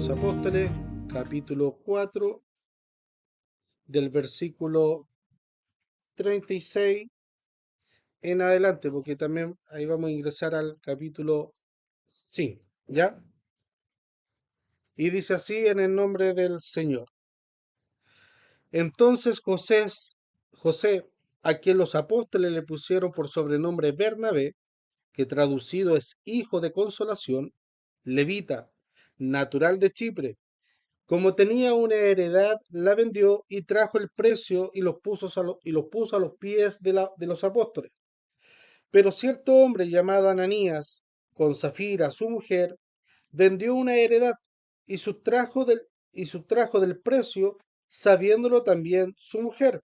los Apóstoles, capítulo 4, del versículo 36 en adelante, porque también ahí vamos a ingresar al capítulo 5, ¿ya? Y dice así en el nombre del Señor. Entonces José, a quien los apóstoles le pusieron por sobrenombre Bernabé, que traducido es hijo de consolación, levita, natural de Chipre. Como tenía una heredad, la vendió y trajo el precio y los puso a los pies de los apóstoles. Pero cierto hombre llamado Ananías, con Zafira, su mujer, vendió una heredad y sustrajo del precio, sabiéndolo también su mujer.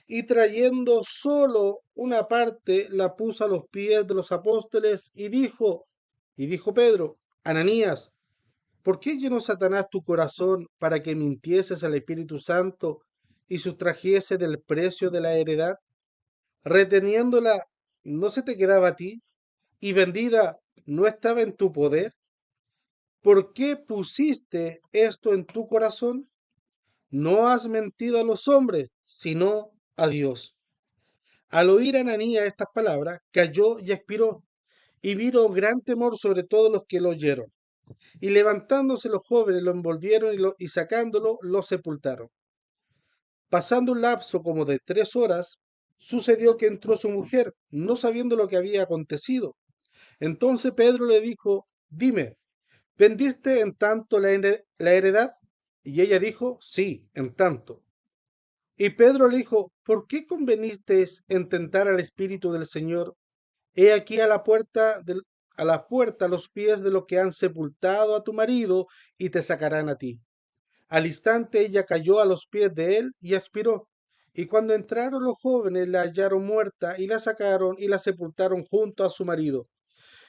Y trayendo solo una parte, la puso a los pies de los apóstoles y dijo Pedro, Ananías, ¿por qué llenó Satanás tu corazón para que mintieses al Espíritu Santo y sustrajese del precio de la heredad? Reteniéndola, ¿no se te quedaba a ti? Y vendida, ¿no estaba en tu poder? ¿Por qué pusiste esto en tu corazón? No has mentido a los hombres, sino a Dios. Al oír Ananías estas palabras, cayó y expiró, y vino gran temor sobre todos los que lo oyeron. Y levantándose los jóvenes lo envolvieron y sacándolo lo sepultaron. Pasando un lapso como de 3 horas, sucedió que entró su mujer, no sabiendo lo que había acontecido. Entonces Pedro le dijo, dime, ¿vendiste en tanto la heredad? Y ella dijo, sí, en tanto. Y Pedro le dijo, ¿por qué convenisteis en tentar al Espíritu del Señor? He aquí a la puerta los pies de los que han sepultado a tu marido y te sacarán a ti. Al instante ella cayó a los pies de él y expiró. Y cuando entraron los jóvenes la hallaron muerta y la sacaron y la sepultaron junto a su marido.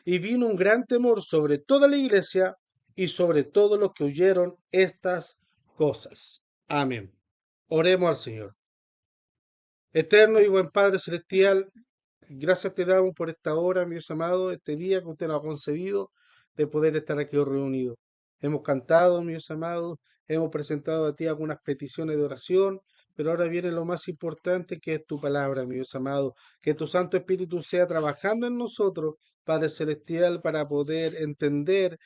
Y vino un gran temor sobre toda la iglesia y sobre todos los que oyeron estas cosas. Amén. Oremos al Señor. Eterno y buen Padre Celestial, gracias te damos por esta hora, mi Dios amado, este día que usted nos ha concedido de poder estar aquí reunidos. Hemos cantado, mi Dios amado, hemos presentado a ti algunas peticiones de oración, pero ahora viene lo más importante que es tu palabra, mi Dios amado. Que tu Santo Espíritu sea trabajando en nosotros, Padre Celestial, para poder entender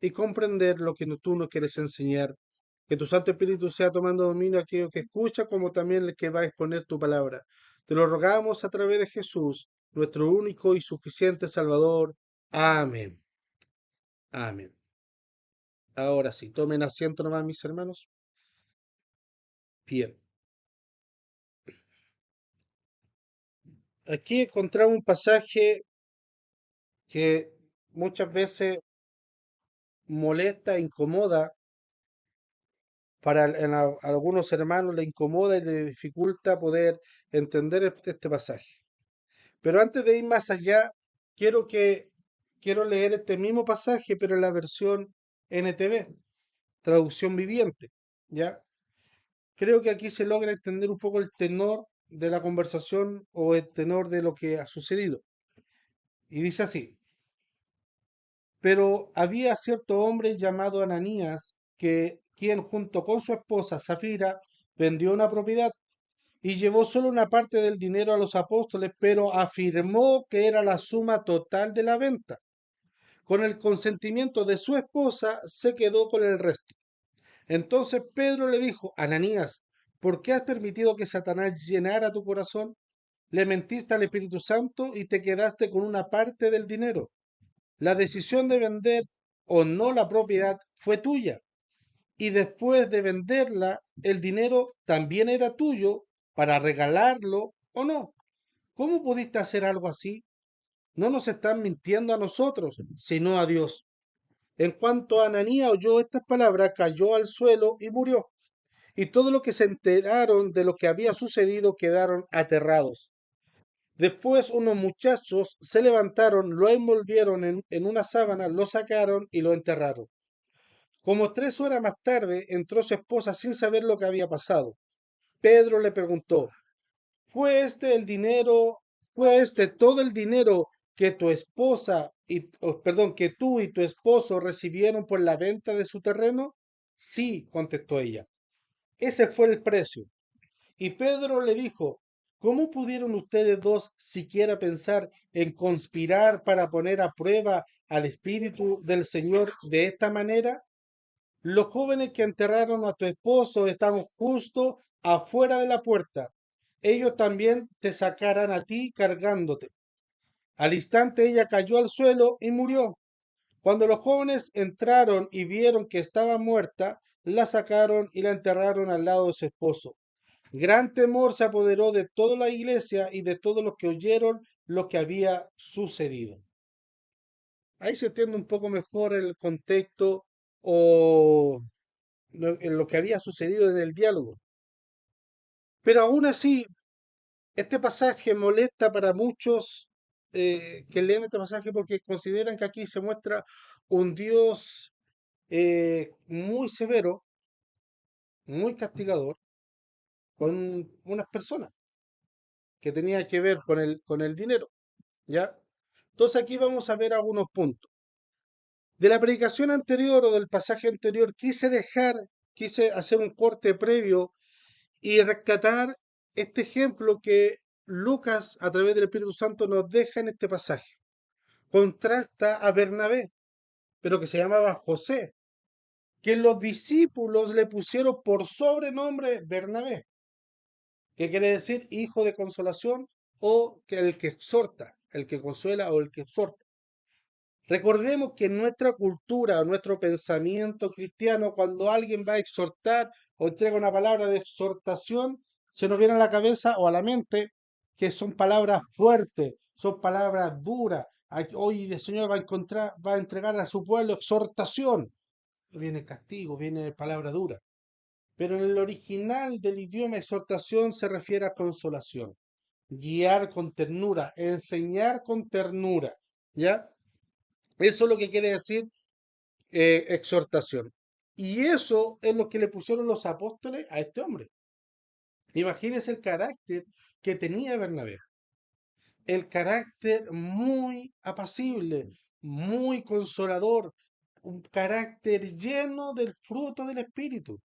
y comprender lo que tú nos quieres enseñar. Que tu Santo Espíritu sea tomando dominio a aquello que escucha, como también el que va a exponer tu palabra. Te lo rogamos a través de Jesús, nuestro único y suficiente Salvador. Amén. Amén. Ahora sí, tomen asiento nomás, mis hermanos. Bien. Aquí encontramos un pasaje que muchas veces molesta, incomoda, algunos hermanos le incomoda y le dificulta poder entender este pasaje. Pero antes de ir más allá, quiero que quiero leer este mismo pasaje, pero en la versión NTV, traducción viviente, ¿ya? Creo que aquí se logra entender un poco el tenor de la conversación o el tenor de lo que ha sucedido. Y dice así: Pero había cierto hombre llamado Ananías, quien junto con su esposa Zafira vendió una propiedad y llevó solo una parte del dinero a los apóstoles, pero afirmó que era la suma total de la venta. Con el consentimiento de su esposa, se quedó con el resto. Entonces Pedro le dijo, Ananías, ¿por qué has permitido que Satanás llenara tu corazón? Le mentiste al Espíritu Santo y te quedaste con una parte del dinero. La decisión de vender o no la propiedad fue tuya. Y después de venderla, el dinero también era tuyo para regalarlo o no. ¿Cómo pudiste hacer algo así? No nos están mintiendo a nosotros, sino a Dios. En cuanto Ananías oyó estas palabras, cayó al suelo y murió. Y todos los que se enteraron de lo que había sucedido quedaron aterrados. Después unos muchachos se levantaron, lo envolvieron en una sábana, lo sacaron y lo enterraron. Como 3 horas más tarde entró su esposa sin saber lo que había pasado. Pedro le preguntó, ¿fue este el dinero, fue este todo el dinero que tu esposa y, perdón, que tú y tu esposo recibieron por la venta de su terreno? Sí, contestó ella, ese fue el precio. Y Pedro le dijo, ¿cómo pudieron ustedes dos siquiera pensar en conspirar para poner a prueba al Espíritu del Señor de esta manera? Los jóvenes que enterraron a tu esposo están justo afuera de la puerta. Ellos también te sacarán a ti cargándote. Al instante ella cayó al suelo y murió. Cuando los jóvenes entraron y vieron que estaba muerta, la sacaron y la enterraron al lado de su esposo. Gran temor se apoderó de toda la iglesia y de todos los que oyeron lo que había sucedido. Ahí se entiende un poco mejor el contexto o en lo que había sucedido en el diálogo. Pero aún así, este pasaje molesta para muchos que leen este pasaje porque consideran que aquí se muestra un Dios muy severo, muy castigador, con unas personas que tenía que ver con el dinero, ¿ya? Entonces aquí vamos a ver algunos puntos. De la predicación anterior o del pasaje anterior quise hacer un corte previo y rescatar este ejemplo que Lucas a través del Espíritu Santo nos deja en este pasaje. Contrasta a Bernabé, pero que se llamaba José, que los discípulos le pusieron por sobrenombre Bernabé, que quiere decir hijo de consolación o que el que exhorta, el que consuela o el que exhorta. Recordemos que en nuestra cultura, nuestro pensamiento cristiano, cuando alguien va a exhortar o entrega una palabra de exhortación, se nos viene a la cabeza o a la mente que son palabras fuertes, son palabras duras. Hoy el Señor va a entregar a su pueblo exhortación. Viene castigo, viene palabra dura. Pero en el original del idioma exhortación se refiere a consolación, guiar con ternura, enseñar con ternura. ¿Ya? Eso es lo que quiere decir exhortación. Y eso es lo que le pusieron los apóstoles a este hombre. Imagínense el carácter que tenía Bernabé. El carácter muy apacible, muy consolador, un carácter lleno del fruto del Espíritu.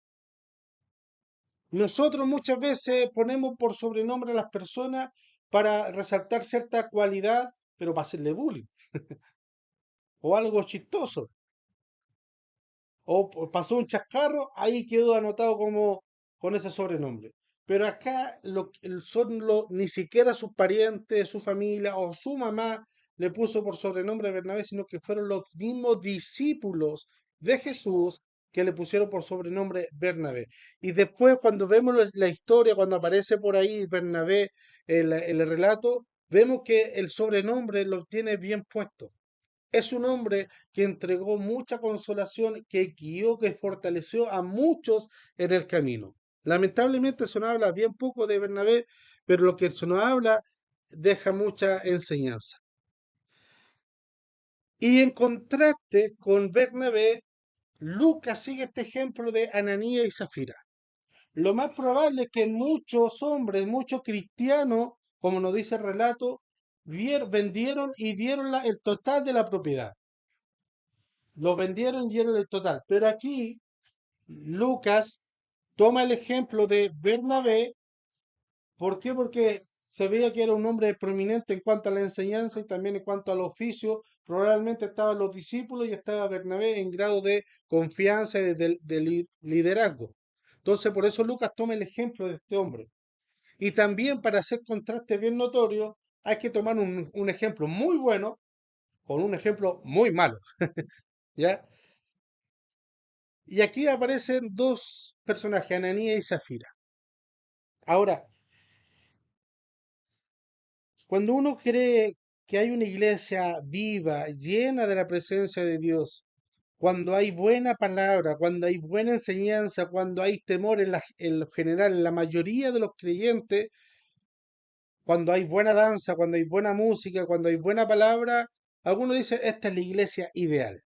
Nosotros muchas veces ponemos por sobrenombre a las personas para resaltar cierta cualidad, pero para hacerle bullying o algo chistoso. Pasó un chascarro, ahí quedó anotado como con ese sobrenombre. Pero acá ni siquiera sus parientes, su familia o su mamá le puso por sobrenombre a Bernabé, sino que fueron los mismos discípulos de Jesús que le pusieron por sobrenombre Bernabé. Y después cuando vemos la historia, cuando aparece por ahí Bernabé en el relato, vemos que el sobrenombre lo tiene bien puesto. Es un hombre que entregó mucha consolación, que guió, que fortaleció a muchos en el camino. Lamentablemente se nos habla bien poco de Bernabé, pero lo que se nos habla deja mucha enseñanza. Y en contraste con Bernabé, Lucas sigue este ejemplo de Ananías y Zafira. Lo más probable es que muchos hombres, muchos cristianos, como nos dice el relato, vendieron y dieron el total de la propiedad. Lo vendieron y dieron el total. Pero aquí Lucas toma el ejemplo de Bernabé. ¿Por qué? Porque se veía que era un hombre prominente en cuanto a la enseñanza y también en cuanto al oficio. Probablemente estaban los discípulos y estaba Bernabé en grado de confianza y de liderazgo. Entonces, por eso Lucas toma el ejemplo de este hombre. Y también para hacer contraste bien notorio, hay que tomar un ejemplo muy bueno con un ejemplo muy malo. ¿Ya? Y aquí aparecen dos personajes, Ananías y Zafira. Ahora, cuando uno cree que hay una iglesia viva, llena de la presencia de Dios, cuando hay buena palabra, cuando hay buena enseñanza, cuando hay temor en lo general, en la mayoría de los creyentes, cuando hay buena danza, cuando hay buena música, cuando hay buena palabra, algunos dicen, esta es la iglesia ideal.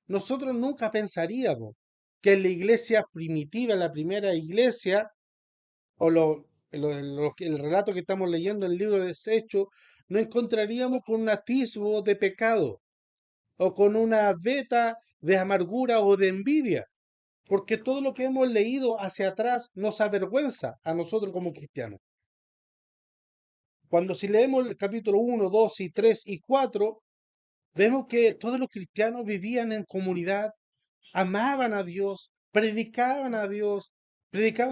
Nosotros nunca pensaríamos que en la iglesia primitiva, la primera iglesia, o el relato que estamos leyendo en el libro de Hechos, no encontraríamos con un atisbo de pecado o con una veta de amargura o de envidia. porque todo lo que hemos leído hacia atrás nos avergüenza a nosotros como cristianos. Cuando si leemos el capítulo 1, 2 y 3 y 4, vemos que todos los cristianos vivían en comunidad, amaban a Dios, predicaban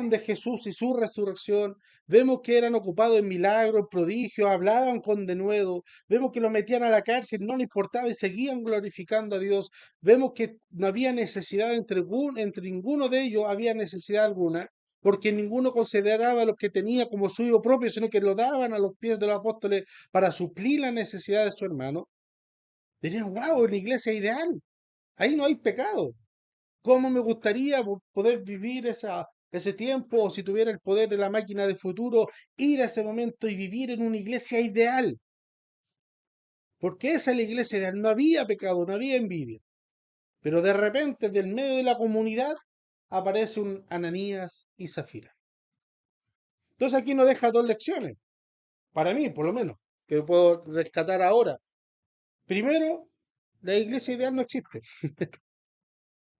de Jesús y su resurrección. Vemos que eran ocupados en milagros, prodigios, hablaban con denuedo. Vemos que los metían a la cárcel, no les importaba y seguían glorificando a Dios. Vemos que no había necesidad entre ninguno de ellos, había necesidad alguna, porque ninguno consideraba lo que tenía como suyo propio, sino que lo daban a los pies de los apóstoles para suplir la necesidad de su hermano. Dirían, wow, la iglesia ideal. Ahí no hay pecado. ¿Cómo me gustaría poder vivir ese tiempo, o si tuviera el poder de la máquina de futuro, ir a ese momento y vivir en una iglesia ideal? Porque esa es la iglesia ideal. No había pecado, no había envidia. Pero de repente, del medio de la comunidad, aparece un Ananías y Zafira. Entonces aquí nos deja dos lecciones, para mí por lo menos, que puedo rescatar ahora. Primero, la iglesia ideal no existe.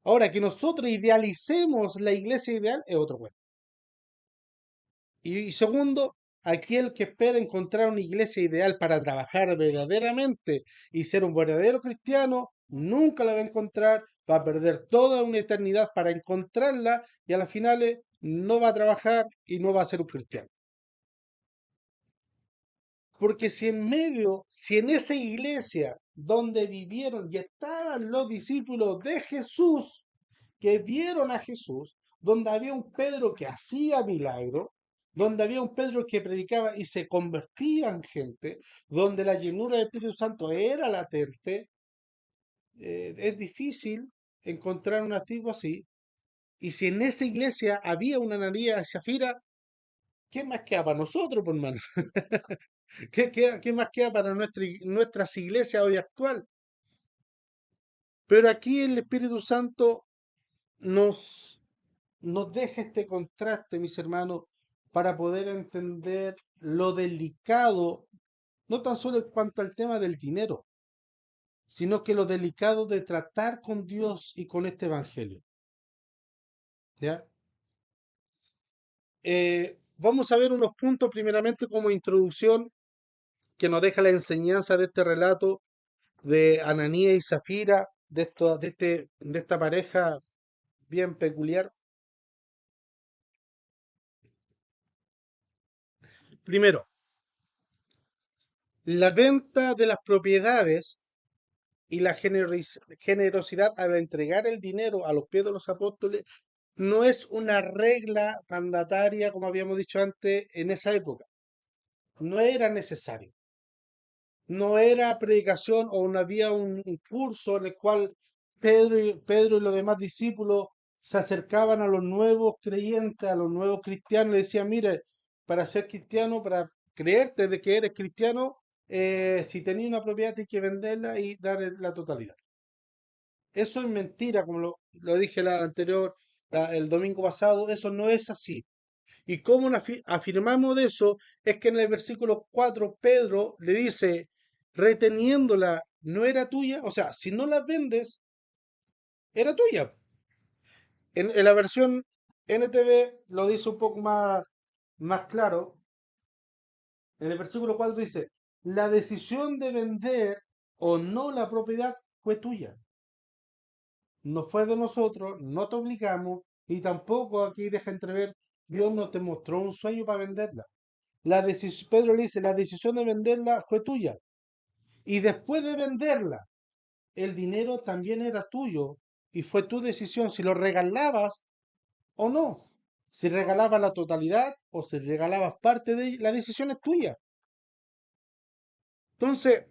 Ahora, que nosotros idealicemos la iglesia ideal es otro cuento. Y segundo, aquel que espera encontrar una iglesia ideal para trabajar verdaderamente y ser un verdadero cristiano, nunca la va a encontrar, va a perder toda una eternidad para encontrarla y a las finales no va a trabajar y no va a ser un cristiano. Porque si en esa iglesia donde vivieron y estaban los discípulos de Jesús, que vieron a Jesús, donde había un Pedro que hacía milagros, donde había un Pedro que predicaba y se convertía en gente, donde la llenura del Espíritu Santo era latente, es difícil encontrar un activo así. Y si en esa iglesia había una Ananías y Zafira, ¿qué más queda para nosotros, por hermano? ¿Qué más queda para nuestras iglesias hoy actual? Pero aquí el Espíritu Santo nos, nos deja este contraste, mis hermanos, para poder entender lo delicado, no tan solo en cuanto al tema del dinero, sino que lo delicado de tratar con Dios y con este evangelio. ¿Ya? Vamos a ver unos puntos primeramente como introducción que nos deja la enseñanza de este relato de Ananías y Zafira, de esta pareja bien peculiar. Primero, la venta de las propiedades y la generosidad al entregar el dinero a los pies de los apóstoles no es una regla mandataria, como habíamos dicho antes, en esa época. No era necesario. No era predicación o no había un curso en el cual Pedro y los demás discípulos se acercaban a los nuevos creyentes, a los nuevos cristianos, y decían, mire, para ser cristiano, para creerte de que eres cristiano, si tenías una propiedad tienes que venderla y dar la totalidad. Eso es mentira, como lo dije el domingo pasado, eso no es así. ¿Y cómo afirmamos de eso? Es que en el versículo 4 Pedro le dice, reteniéndola, no era tuya, o sea, si no la vendes, era tuya. En la versión NTV lo dice un poco más claro. En el versículo 4 dice, la decisión de vender o no la propiedad fue tuya. No fue de nosotros, no te obligamos y tampoco aquí deja entrever, Dios no te mostró un sueño para venderla. Pedro le dice, la decisión de venderla fue tuya. Y después de venderla, el dinero también era tuyo y fue tu decisión si lo regalabas o no. Si regalabas la totalidad o si regalabas parte de ella, la decisión es tuya. Entonces,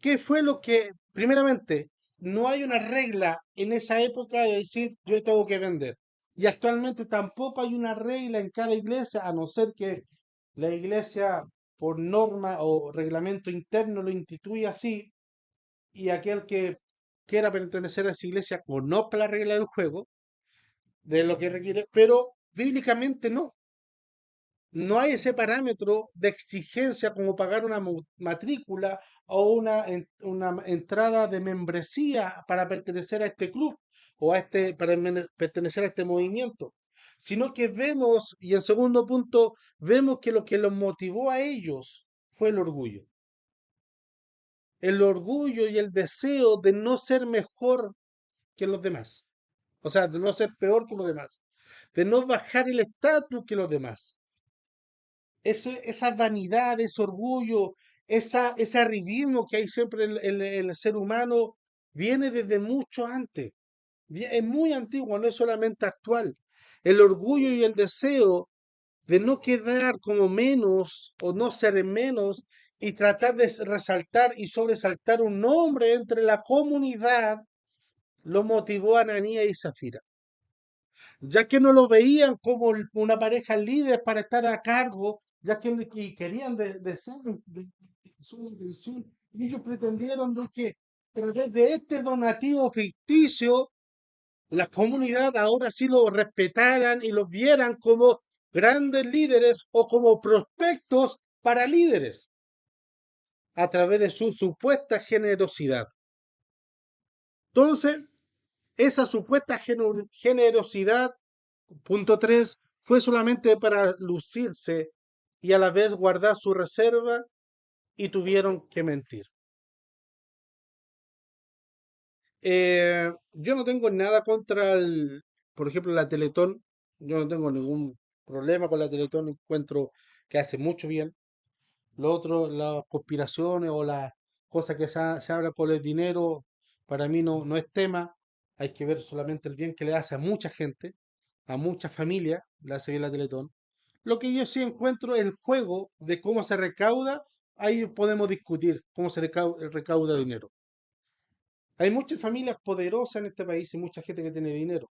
¿qué fue lo que, primeramente, no hay una regla en esa época de decir yo tengo que vender? Y actualmente tampoco hay una regla en cada iglesia, a no ser que la iglesia por norma o reglamento interno lo instituye así, y aquel que quiera pertenecer a esa iglesia conozca la regla del juego, de lo que requiere, pero bíblicamente no. No hay ese parámetro de exigencia como pagar una matrícula o una entrada de membresía para pertenecer a este club o a para pertenecer a este movimiento, sino que vemos, y en segundo punto, vemos que lo que los motivó a ellos fue el orgullo y el deseo de no ser mejor que los demás, o sea, de no ser peor que los demás, de no bajar el estatus que los demás. Esa vanidad, ese orgullo, ese arribismo que hay siempre en el ser humano, viene desde mucho antes. Es muy antiguo, no es solamente actual. El orgullo y el deseo de no quedar como menos o no ser menos y tratar de resaltar y sobresaltar un nombre entre la comunidad lo motivó a Ananías y Zafira, ya que no lo veían como una pareja líder para estar a cargo, ya que y querían de ser su intención. Y ellos pretendieron de que a través de este donativo ficticio, la comunidad ahora sí lo respetaran y los vieran como grandes líderes o como prospectos para líderes a través de su supuesta generosidad. Entonces, esa supuesta generosidad, punto 3, fue solamente para lucirse y a la vez guardar su reserva y tuvieron que mentir. Yo no tengo nada contra por ejemplo, la Teletón. Yo no tengo ningún problema con la Teletón. Encuentro que hace mucho bien. Lo otro, las conspiraciones o las cosas que se habla por el dinero, para mí no es tema. Hay que ver solamente el bien que le hace a mucha gente, a muchas familias, le hace bien la Teletón. Lo que yo sí encuentro es el juego de cómo se recauda. Ahí podemos discutir cómo se recauda dinero. Hay muchas familias poderosas en este país y mucha gente que tiene dinero.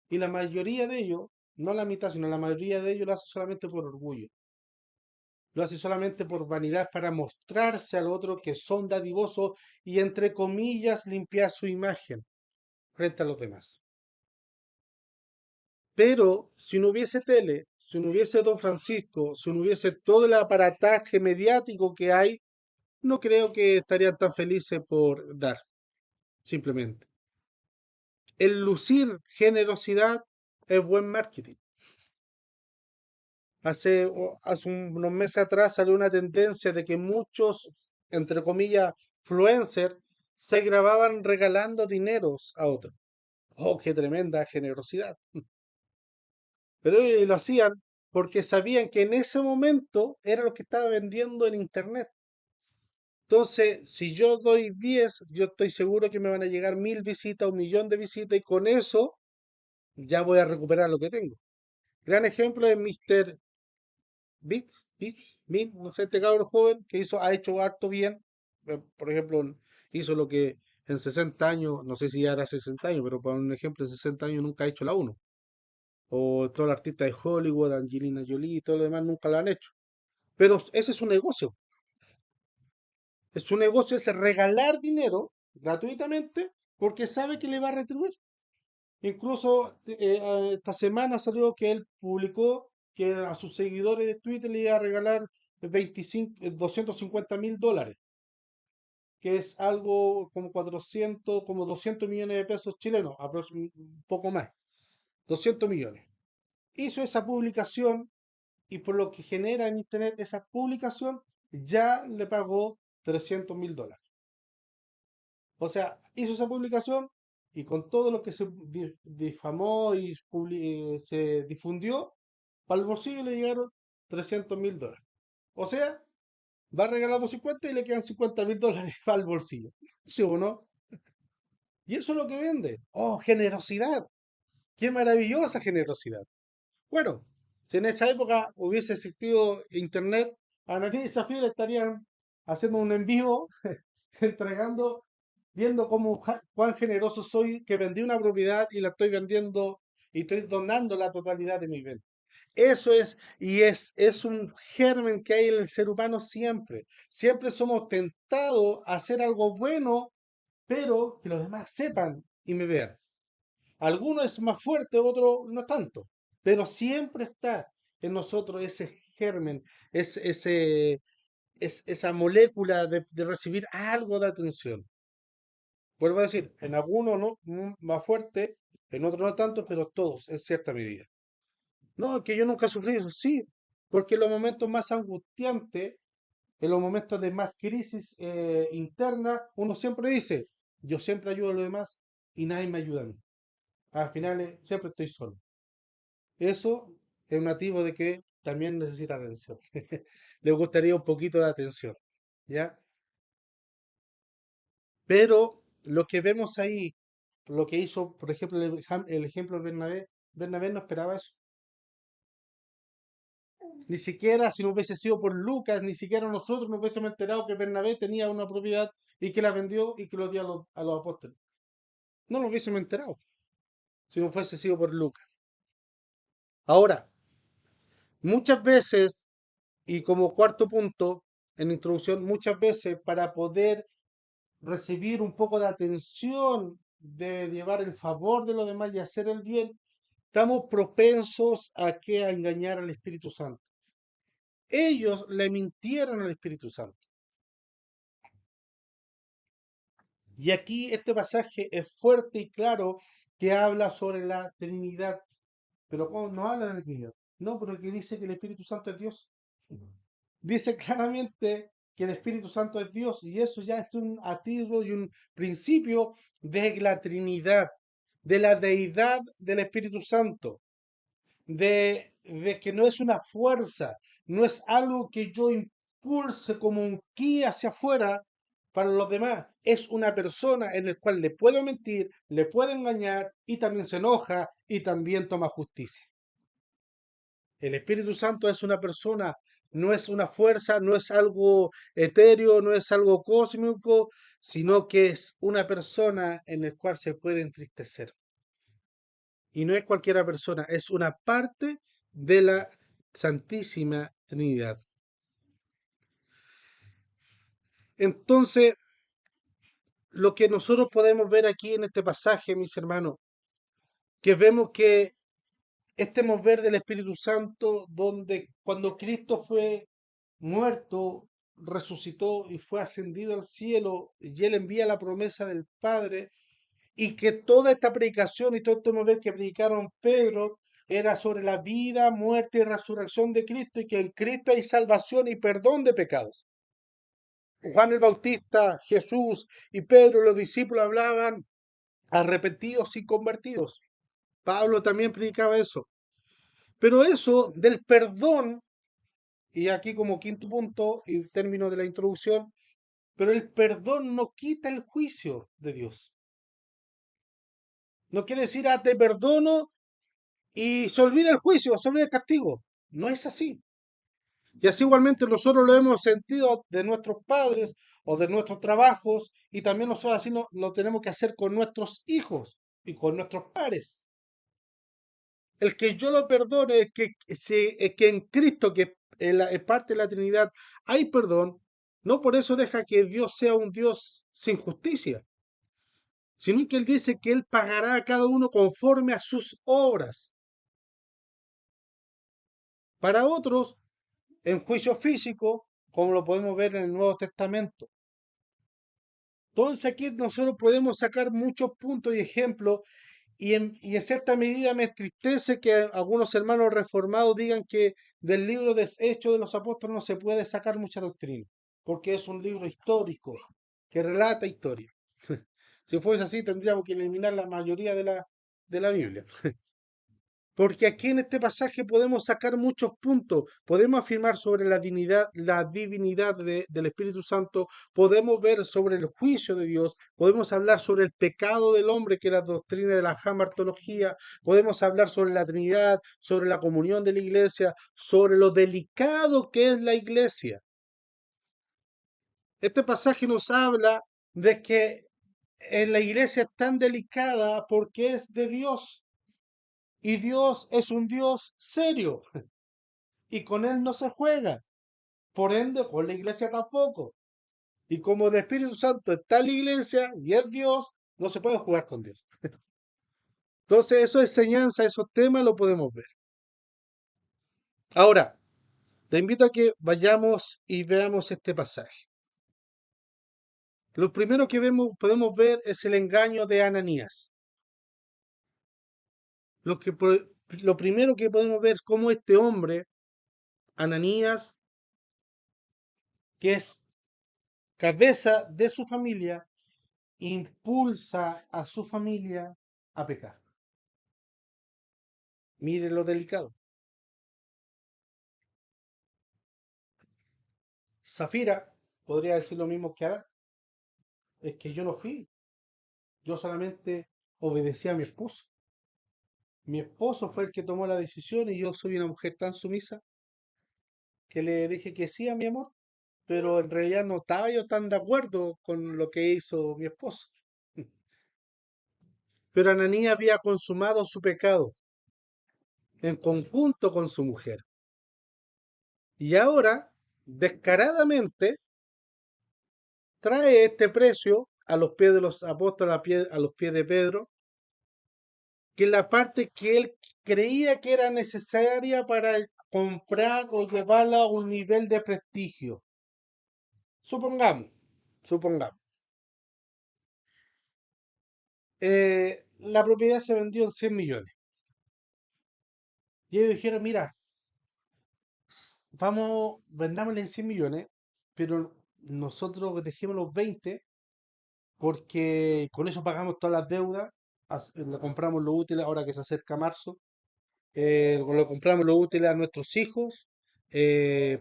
Y la mayoría de ellos, no la mitad, sino la mayoría de ellos lo hace solamente por orgullo. Lo hace solamente por vanidad para mostrarse al otro que son dadivosos y entre comillas limpiar su imagen frente a los demás. Pero si no hubiese tele, si no hubiese Don Francisco, si no hubiese todo el aparataje mediático que hay, no creo que estarían tan felices por dar, simplemente. El lucir generosidad es buen marketing. Hace unos meses atrás salió una tendencia de que muchos, entre comillas, influencers se grababan regalando dineros a otros. Oh, qué tremenda generosidad. Pero ellos lo hacían porque sabían que en ese momento era lo que estaba vendiendo en internet. Entonces, si yo doy 10, yo estoy seguro que me van a llegar 1000 visitas, 1 millón de visitas, y con eso ya voy a recuperar lo que tengo. Gran ejemplo es Mr. Beats, no sé, este cabrón joven que ha hecho harto bien. Por ejemplo, hizo lo que en 60 años, no sé si ya era 60 años, pero para un ejemplo, en 60 años nunca ha hecho la uno. O todo el artista de Hollywood, Angelina Jolie y todo lo demás nunca lo han hecho. Pero ese es un negocio. Es un negocio, es regalar dinero gratuitamente porque sabe que le va a retribuir. Incluso esta semana salió que él publicó que a sus seguidores de Twitter le iba a regalar 250.000 dólares, que es algo como 400, como 200 millones de pesos chilenos, un poco más, 200 millones. Hizo esa publicación y por lo que genera en Internet esa publicación ya le pagó 300.000 dólares. O sea, hizo esa publicación y con todo lo que se difamó y se difundió, para el bolsillo le llegaron 300.000 dólares. O sea, va a regalar 250 y le quedan 50.000 dólares para el bolsillo. ¿Sí o no? Y eso es lo que vende. ¡Oh, generosidad! ¡Qué maravillosa generosidad! Bueno, si en esa época hubiese existido internet, Ananí y Zafira estarían haciendo un en vivo, entregando, viendo cuán generoso soy, que vendí una propiedad y la estoy vendiendo y estoy donando la totalidad de mi venta. Eso es un germen que hay en el ser humano siempre. Siempre somos tentados a hacer algo bueno, pero que los demás sepan y me vean. Alguno es más fuerte, otro no tanto, pero siempre está en nosotros ese germen, esa molécula de recibir algo de atención. Vuelvo a decir, en algunos no más fuerte, en otros no tanto, pero todos en cierta medida. No, que yo nunca he sufrido eso, sí, porque en los momentos más angustiantes, en los momentos de más crisis interna, uno siempre dice, yo siempre ayudo a los demás y nadie me ayuda a mí. Al final siempre estoy solo. Eso es un nativo de que también necesita atención. Le gustaría un poquito de atención, ¿ya? Pero lo que vemos ahí, lo que hizo, por ejemplo, el ejemplo de Bernabé, Bernabé no esperaba eso. Ni siquiera si no hubiese sido por Lucas, ni siquiera nosotros nos hubiésemos enterado que Bernabé tenía una propiedad y que la vendió y que lo dio a los apóstoles. No nos hubiésemos enterado si no fuese sido por Lucas. Ahora, muchas veces, y como cuarto punto en la introducción, muchas veces para poder recibir un poco de atención, de llevar el favor de los demás y hacer el bien, estamos propensos a que a engañar al Espíritu Santo. Ellos le mintieron al Espíritu Santo. Y aquí este pasaje es fuerte y claro que habla sobre la Trinidad. Pero ¿cómo no habla de la Trinidad? No, pero que dice que el Espíritu Santo es Dios. Dice claramente que el Espíritu Santo es Dios y eso ya es un atisbo y un principio de la Trinidad, de la deidad del Espíritu Santo, de que no es una fuerza, no es algo que yo impulse como un ki hacia afuera para los demás. Es una persona en la cual le puedo mentir, le puedo engañar y también se enoja y también toma justicia. El Espíritu Santo es una persona, no es una fuerza, no es algo etéreo, no es algo cósmico, sino que es una persona en el cual se puede entristecer. Y no es cualquiera persona, es una parte de la Santísima Trinidad. Entonces, lo que nosotros podemos ver aquí en este pasaje, mis hermanos, que vemos que este mover del Espíritu Santo, donde cuando Cristo fue muerto, resucitó y fue ascendido al cielo, y él envía la promesa del Padre, y que toda esta predicación y todo este mover que predicaron Pedro era sobre la vida, muerte y resurrección de Cristo, y que en Cristo hay salvación y perdón de pecados. Juan el Bautista, Jesús y Pedro, los discípulos hablaban arrepentidos y convertidos. Pablo también predicaba eso. Pero eso del perdón, y aquí como quinto punto y término de la introducción, pero el perdón no quita el juicio de Dios. No quiere decir, ah, te perdono y se olvida el juicio, se olvida el castigo. No es así. Y así igualmente nosotros lo hemos sentido de nuestros padres o de nuestros trabajos y también nosotros así lo tenemos que hacer con nuestros hijos y con nuestros pares. El que yo lo perdone, que en Cristo, que es parte de la Trinidad, hay perdón, no por eso deja que Dios sea un Dios sin justicia, sino que Él dice que Él pagará a cada uno conforme a sus obras. Para otros, en juicio físico, como lo podemos ver en el Nuevo Testamento. Entonces aquí nosotros podemos sacar muchos puntos y ejemplos y en cierta medida me entristece que algunos hermanos reformados digan que del libro de Hechos de los Apóstoles no se puede sacar mucha doctrina, porque es un libro histórico que relata historia. Si fuese así, tendríamos que eliminar la mayoría de la Biblia. Porque aquí en este pasaje podemos sacar muchos puntos, podemos afirmar sobre la divinidad del Espíritu Santo, podemos ver sobre el juicio de Dios, podemos hablar sobre el pecado del hombre, que es la doctrina de la jamartología, podemos hablar sobre la Trinidad, sobre la comunión de la iglesia, sobre lo delicado que es la iglesia. Este pasaje nos habla de que la iglesia es tan delicada porque es de Dios. Y Dios es un Dios serio y con Él no se juega. Por ende, con la iglesia tampoco. Y como el Espíritu Santo está en la iglesia y es Dios, no se puede jugar con Dios. Entonces, eso es enseñanza, esos temas lo podemos ver. Ahora, te invito a que vayamos y veamos este pasaje. Lo primero que podemos ver es el engaño de Ananías. Lo que, lo primero que podemos ver es cómo este hombre, Ananías, que es cabeza de su familia, impulsa a su familia a pecar. Mire lo delicado. Zafira podría decir lo mismo que Adán. Es que yo no fui, yo solamente obedecí a mi esposo. Mi esposo fue el que tomó la decisión y yo soy una mujer tan sumisa que le dije que sí a mi amor, pero en realidad no estaba yo tan de acuerdo con lo que hizo mi esposo. Pero Ananías había consumado su pecado en conjunto con su mujer. Y ahora, descaradamente, trae este precio a los pies de los apóstoles, a los pies de Pedro, que es la parte que él creía que era necesaria para comprar o llevarla a un nivel de prestigio. Supongamos, supongamos. La propiedad se vendió en 100 millones. Y ellos dijeron, mira, vamos, vendámosla en 100 millones, pero nosotros dejemos los 20 porque con eso pagamos todas las deudas, le compramos los útiles ahora que se acerca marzo, le compramos los útiles a nuestros hijos,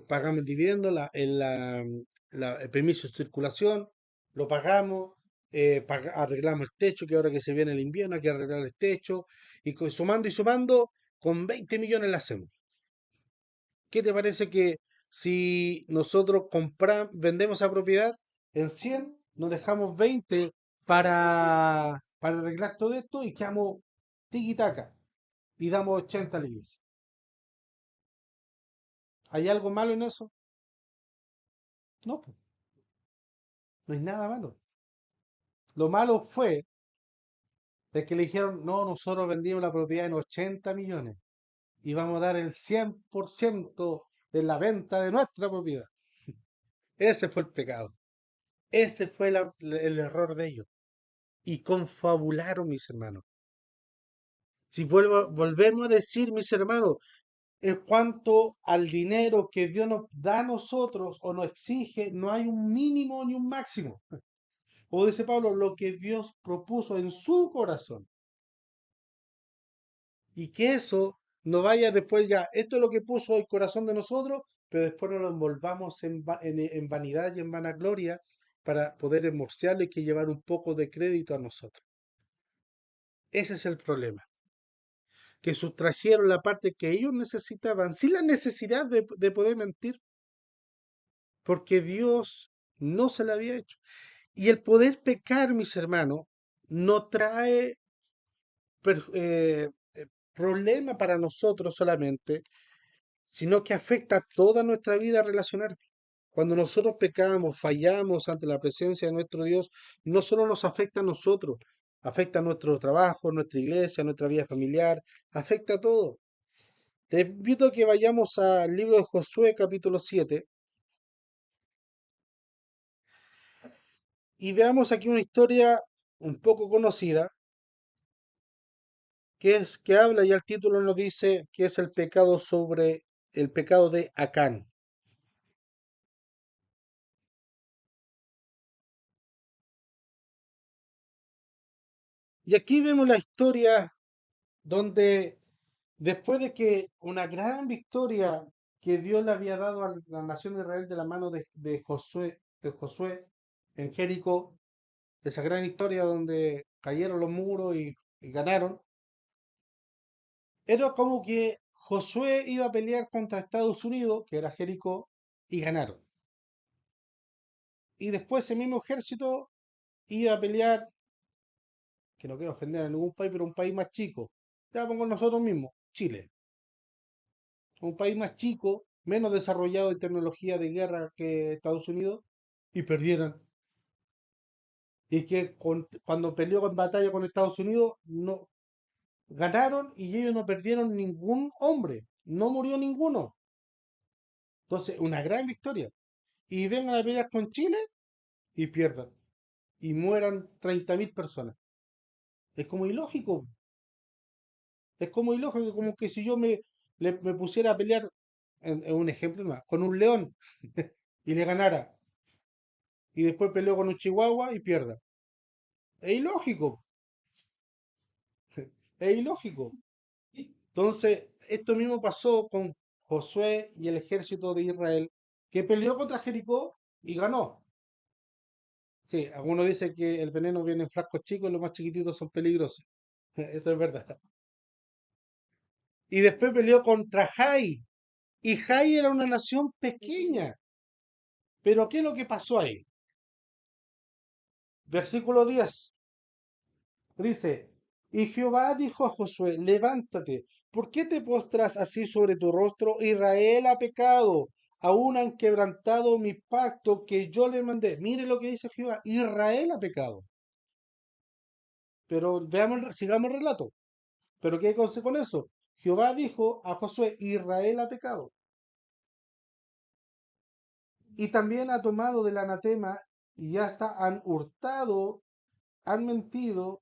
pagamos el dividendo, el permiso de circulación, lo pagamos, arreglamos el techo, que ahora que se viene el invierno hay que arreglar el techo, sumando y sumando, con 20 millones la hacemos. ¿Qué te parece que si nosotros compramos, vendemos esa propiedad en 100, nos dejamos 20 para arreglar todo esto y quedamos tiki-taka y damos 80 a la iglesia? ¿Hay algo malo en eso? No, pues, no hay nada malo. Lo malo fue de que le dijeron, no, nosotros vendimos la propiedad en 80 millones y vamos a dar el 100% de la venta de nuestra propiedad. Ese fue el pecado. Ese fue el error de ellos. Y confabularon, mis hermanos. Si volvemos a decir, mis hermanos, en cuanto al dinero que Dios nos da a nosotros o nos exige, no hay un mínimo ni un máximo. Como dice Pablo, lo que Dios propuso en su corazón. Y que eso no vaya después ya, esto es lo que puso el corazón de nosotros, pero después no lo envolvamos en vanidad y en vanagloria para poder emorciarle y que llevar un poco de crédito a nosotros. Ese es el problema. Que sustrajeron la parte que ellos necesitaban, sin la necesidad de poder mentir, porque Dios no se la había hecho. Y el poder pecar, mis hermanos, no trae problema para nosotros solamente, sino que afecta a toda nuestra vida relacional. Cuando nosotros pecamos, fallamos ante la presencia de nuestro Dios, no solo nos afecta a nosotros, afecta a nuestro trabajo, nuestra iglesia, nuestra vida familiar, afecta a todo. Te invito a que vayamos al libro de Josué capítulo 7 y veamos aquí una historia un poco conocida, que habla y el título nos dice que es el pecado sobre el pecado de Acán. Y aquí vemos la historia donde después de que una gran victoria que Dios le había dado a la nación de Israel de la mano de Josué en Jericó, esa gran historia donde cayeron los muros y ganaron, era como que Josué iba a pelear contra Estados Unidos, que era Jericó, y ganaron. Y después ese mismo ejército iba a pelear, que no quiero ofender a ningún país, pero un país más chico. Ya pongo nosotros mismos, Chile. Un país más chico, menos desarrollado en tecnología de guerra que Estados Unidos, y perdieron. Y que cuando peleó en batalla con Estados Unidos, no ganaron y ellos no perdieron ningún hombre, no murió ninguno. Entonces, una gran victoria. Y vengan a pelear con Chile y pierdan. Y mueran 30.000 personas. Es como ilógico. Es como ilógico, como que si yo me pusiera a pelear, en un ejemplo más, con un león y le ganara, y después peleo con un chihuahua y pierda. Es ilógico, es ilógico. Entonces, esto mismo pasó con Josué y el ejército de Israel, que peleó contra Jericó y ganó. Sí, algunos dicen que el veneno viene en frascos chicos y los más chiquititos son peligrosos. Eso es verdad. Y después peleó contra Jai. Y Jai era una nación pequeña. Pero ¿qué es lo que pasó ahí? Versículo 10 dice, y Jehová dijo a Josué, levántate, ¿por qué te postras así sobre tu rostro? Israel ha pecado, aún han quebrantado mi pacto que yo le mandé. Mire lo que dice Jehová, Israel ha pecado. Pero veamos, sigamos el relato. ¿Pero qué con eso? Jehová dijo a Josué, Israel ha pecado. Y también ha tomado del anatema y hasta han hurtado, han mentido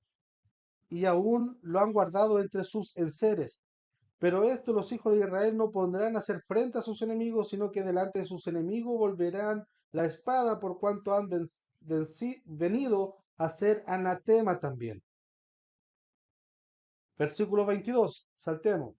y aún lo han guardado entre sus enseres. Pero esto los hijos de Israel no pondrán a hacer frente a sus enemigos, sino que delante de sus enemigos volverán la espada por cuanto han venido a ser anatema también. Versículo 22, saltemos.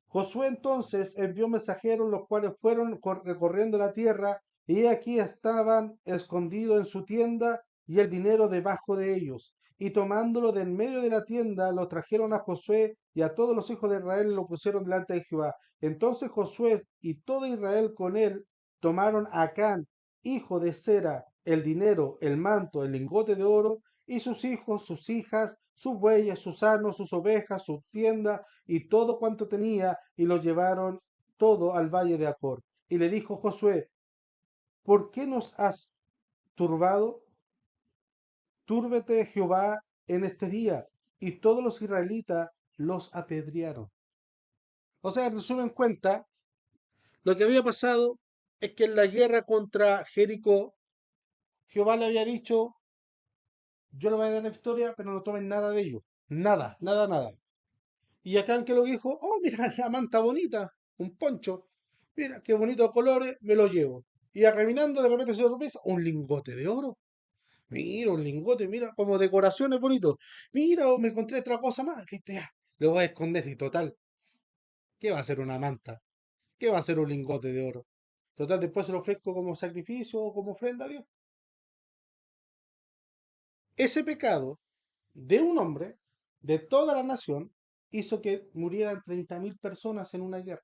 Josué entonces envió mensajeros, los cuales fueron recorriendo la tierra, y aquí estaban escondidos en su tienda y el dinero debajo de ellos. Y tomándolo de en medio de la tienda, lo trajeron a Josué y a todos los hijos de Israel y lo pusieron delante de Jehová. Entonces Josué y todo Israel con él tomaron a Acán, hijo de Sera, el dinero, el manto, el lingote de oro, y sus hijos, sus hijas, sus bueyes, sus asnos, sus ovejas, su tienda y todo cuanto tenía, y lo llevaron todo al valle de Acor. Y le dijo Josué, ¿por qué nos has turbado? Túrbete Jehová en este día. Y todos los israelitas los apedrearon. O sea, en resumen cuenta, lo que había pasado es que en la guerra contra Jericó, Jehová le había dicho, yo le voy a dar la victoria, pero no tomen nada de ello. Nada, nada, nada. Y acá en que lo dijo, oh, mira, la manta bonita, un poncho. Mira, qué bonitos colores, me lo llevo. Y ya caminando, de repente se sorpresa, un lingote de oro. Mira, un lingote, mira, como decoraciones bonitos. Mira, oh, me encontré otra cosa más. Listo, ya, lo voy a esconder. Y total, ¿qué va a ser una manta? ¿Qué va a ser un lingote de oro? Total, después se lo ofrezco como sacrificio o como ofrenda a Dios. Ese pecado de un hombre, de toda la nación, hizo que murieran 30.000 personas en una guerra.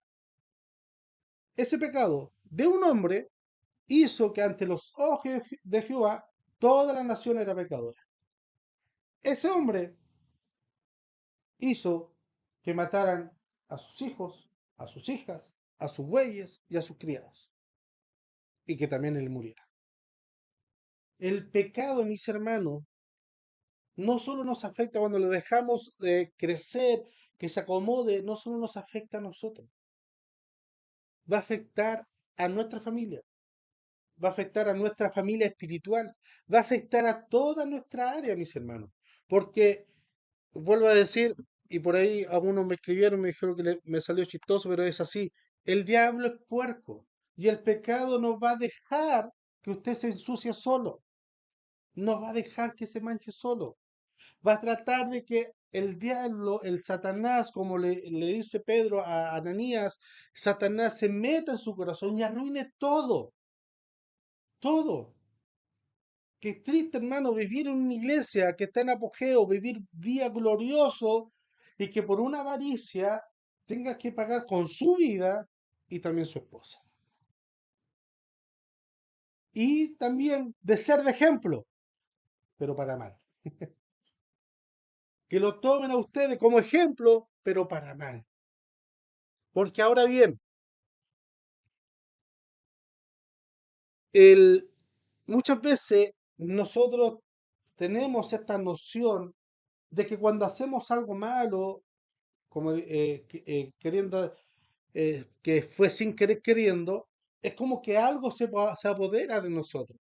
Ese pecado de un hombre hizo que ante los ojos de Jehová toda la nación era pecadora. Ese hombre hizo que mataran a sus hijos, a sus hijas, a sus bueyes y a sus criados, y que también él muriera. El pecado, mis hermanos, no solo nos afecta cuando lo dejamos crecer, que se acomode, no solo nos afecta a nosotros, va a afectar a nuestra familia, va a afectar a nuestra familia espiritual, va a afectar a toda nuestra área, mis hermanos. Porque, vuelvo a decir, y por ahí algunos me escribieron, me dijeron que me salió chistoso, pero es así, el diablo es puerco y el pecado no va a dejar que usted se ensucie solo, no va a dejar que se manche solo, va a tratar de que el diablo, el Satanás, como le dice Pedro a Ananías, Satanás se meta en su corazón y arruine todo, todo. Qué triste, hermano, vivir en una iglesia que está en apogeo, vivir día glorioso y que por una avaricia tenga que pagar con su vida y también su esposa. Y también de ser de ejemplo, pero para mal. Que lo tomen a ustedes como ejemplo, pero para mal. Porque ahora bien, el, muchas veces nosotros tenemos esta noción de que cuando hacemos algo malo, como queriendo que fue sin querer queriendo, es como que algo se apodera de nosotros.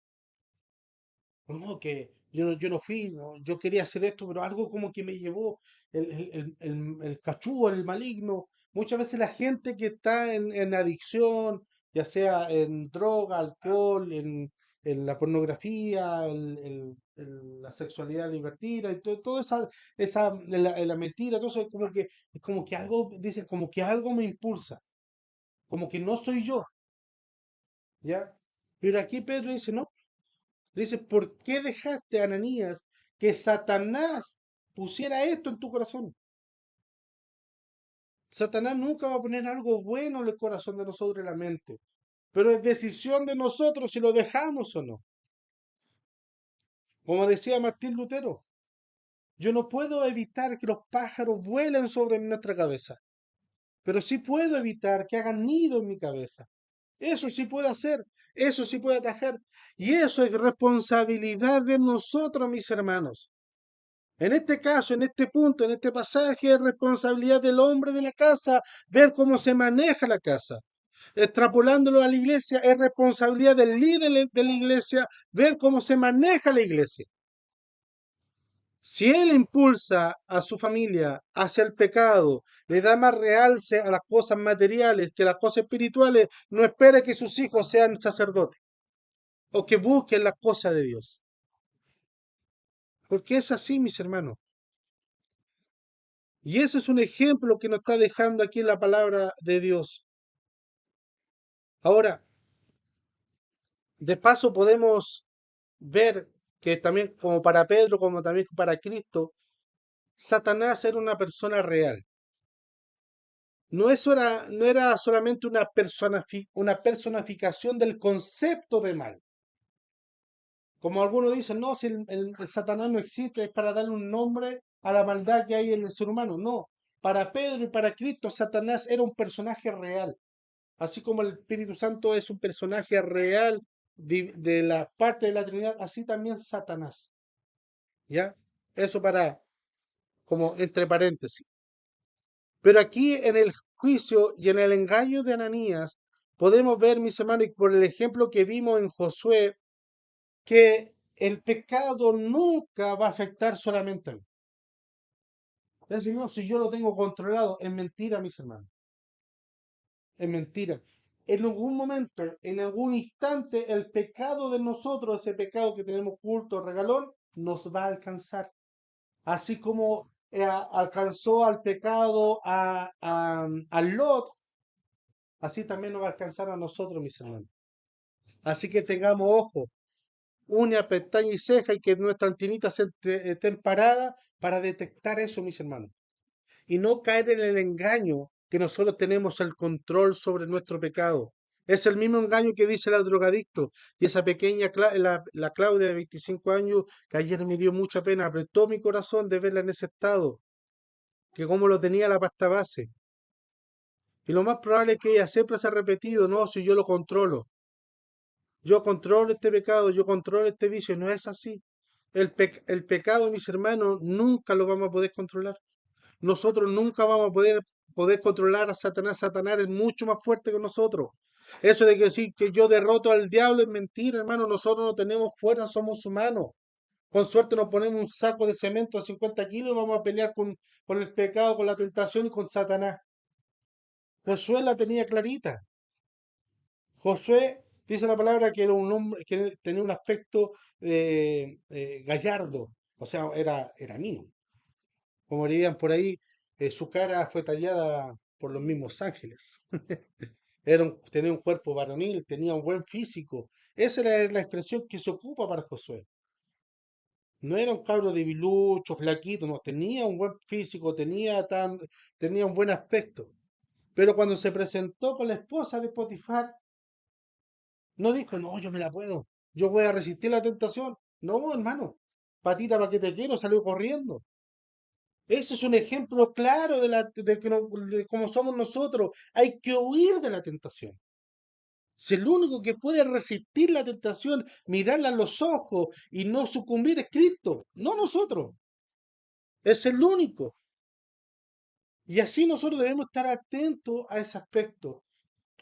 Como que yo no fui, yo quería hacer esto, pero algo como que me llevó el cachúo, el maligno. Muchas veces la gente que está en adicción, ya sea en droga, alcohol, en la pornografía, la sexualidad libertina, y todo la mentira, todo eso es como que algo, dicen, como que algo me impulsa, como que no soy yo, ¿ya? Pero aquí Pedro dice, no, le dice, ¿por qué dejaste, Ananías, que Satanás pusiera esto en tu corazón? Satanás nunca va a poner algo bueno en el corazón de nosotros, en la mente, pero es decisión de nosotros si lo dejamos o no. Como decía Martín Lutero, yo no puedo evitar que los pájaros vuelen sobre nuestra cabeza, pero sí puedo evitar que hagan nido en mi cabeza. Eso sí puedo hacer, eso sí puedo atajar, y eso es responsabilidad de nosotros, mis hermanos. En este caso, en este punto, en este pasaje, es responsabilidad del hombre de la casa ver cómo se maneja la casa. Extrapolándolo a la iglesia, es responsabilidad del líder de la iglesia ver cómo se maneja la iglesia. Si él impulsa a su familia hacia el pecado, le da más realce a las cosas materiales que a las cosas espirituales, no espere que sus hijos sean sacerdotes o que busquen las cosas de Dios. Porque es así, mis hermanos. Y ese es un ejemplo que nos está dejando aquí en la palabra de Dios. Ahora, de paso podemos ver que también como para Pedro, como también para Cristo, Satanás era una persona real. No era solamente una personificación del concepto de mal. Como algunos dicen, no, si el Satanás no existe, es para darle un nombre a la maldad que hay en el ser humano. No, para Pedro y para Cristo, Satanás era un personaje real. Así como el Espíritu Santo es un personaje real de la parte de la Trinidad, así también Satanás. ¿Ya? Eso para, como entre paréntesis. Pero aquí en el juicio y en el engaño de Ananías, podemos ver, mis hermanos, y por el ejemplo que vimos en Josué, que el pecado nunca va a afectar solamente a mí. Es decir, no, si yo lo tengo controlado, es mentira, mis hermanos. Es mentira. En algún momento, en algún instante, el pecado de nosotros, ese pecado que tenemos culto, regalón, nos va a alcanzar. Así como alcanzó al pecado a Lot, así también nos va a alcanzar a nosotros, mis hermanos. Así que tengamos ojo, uña, pestaña y ceja y que nuestras antenitas estén paradas para detectar eso, mis hermanos. Y no caer en el engaño que nosotros tenemos el control sobre nuestro pecado. Es el mismo engaño que dice el drogadicto. Y esa pequeña, la Claudia de 25 años, que ayer me dio mucha pena, apretó mi corazón de verla en ese estado, que como lo tenía la pasta base. Y lo más probable es que ella siempre se ha repetido, no, si yo lo controlo. Yo controlo este pecado, yo controlo este vicio. No es así. El pecado, mis hermanos, nunca lo vamos a poder controlar. Nosotros nunca vamos a poder controlar a Satanás. Satanás es mucho más fuerte que nosotros. Eso de que decir que yo derroto al diablo es mentira, hermano. Nosotros no tenemos fuerza, somos humanos. Con suerte nos ponemos un saco de cemento de 50 kilos y vamos a pelear con el pecado, con la tentación y con Satanás. Josué la tenía clarita. Josué dice la palabra que era un hombre que tenía un aspecto gallardo, o sea, era mino. Como dirían por ahí, su cara fue tallada por los mismos ángeles. Tenía un cuerpo varonil, tenía un buen físico. Esa era la expresión que se ocupa para Josué. No era un cabro debilucho, flaquito, no, tenía un buen físico, tenía un buen aspecto. Pero cuando se presentó con la esposa de Potifar, no dijo, no, yo me la puedo, yo voy a resistir la tentación. No, hermano, patita para que te quiero, salió corriendo. Ese es un ejemplo claro de cómo somos nosotros. Hay que huir de la tentación. Si el único que puede resistir la tentación, mirarla a los ojos y no sucumbir es Cristo, no nosotros. Es el único. Y así nosotros debemos estar atentos a ese aspecto.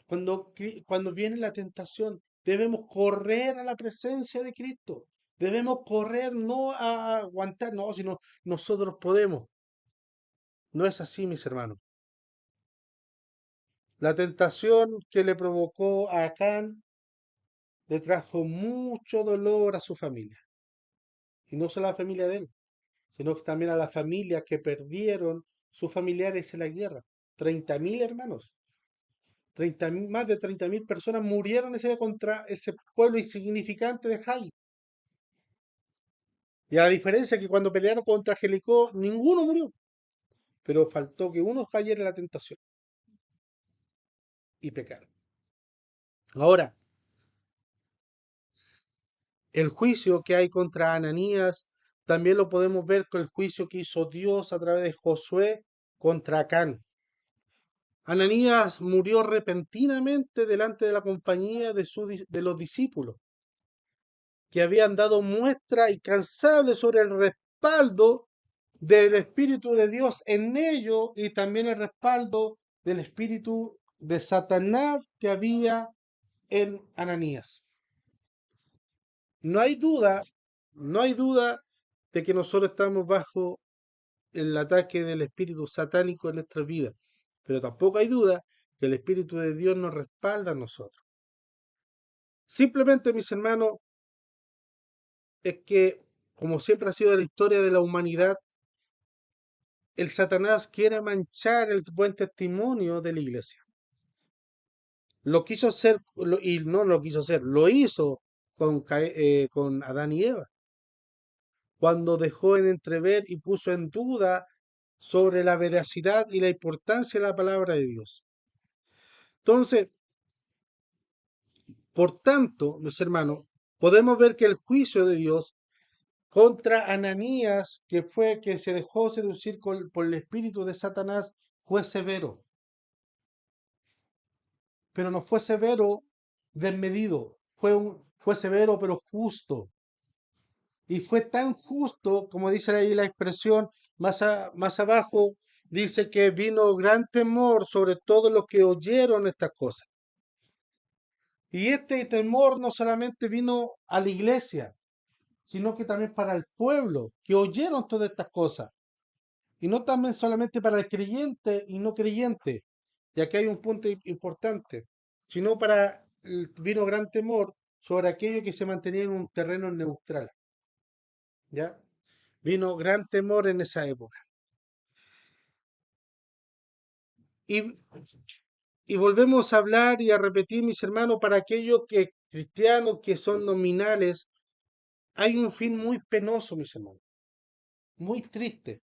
Cuando viene la tentación, debemos correr a la presencia de Cristo. Debemos correr, no a aguantar, no, sino nosotros podemos. No es así, mis hermanos. La tentación que le provocó a Acán le trajo mucho dolor a su familia. Y no solo a la familia de él, sino que también a las familias que perdieron sus familiares en la guerra. 30.000 hermanos, más de 30.000 personas murieron ese día contra ese pueblo insignificante de Jai. Y a la diferencia que cuando pelearon contra Jericó, ninguno murió, pero faltó que uno cayera en la tentación y pecaron. Ahora, el juicio que hay contra Ananías también lo podemos ver con el juicio que hizo Dios a través de Josué contra Acán. Ananías murió repentinamente delante de la compañía de los discípulos, que habían dado muestra incansable sobre el respaldo del Espíritu de Dios en ellos y también el respaldo del Espíritu de Satanás que había en Ananías. No hay duda, no hay duda de que nosotros estamos bajo el ataque del espíritu satánico en nuestra vida, pero tampoco hay duda que el Espíritu de Dios nos respalda a nosotros. Simplemente, mis hermanos, es que, como siempre ha sido la historia de la humanidad, el Satanás quiere manchar el buen testimonio de la iglesia. Lo quiso hacer, y no lo quiso hacer, lo hizo con Adán y Eva, cuando dejó en entrever y puso en duda sobre la veracidad y la importancia de la palabra de Dios. Entonces, por tanto, mis hermanos, podemos ver que el juicio de Dios contra Ananías, que fue que se dejó seducir por el espíritu de Satanás, fue severo, pero no fue severo desmedido, fue severo pero justo. Y fue tan justo, como dice ahí la expresión, más abajo, dice que vino gran temor sobre todos los que oyeron estas cosas. Y este temor no solamente vino a la iglesia, sino que también para el pueblo, que oyeron todas estas cosas. Y no también solamente para el creyente y no creyente, ya que hay un punto importante, sino vino gran temor sobre aquello que se mantenía en un terreno neutral, ¿ya? Vino gran temor en esa época. Y, y volvemos a hablar y a repetir, mis hermanos, para aquellos que cristianos que son nominales, hay un fin muy penoso, mis hermanos, muy triste.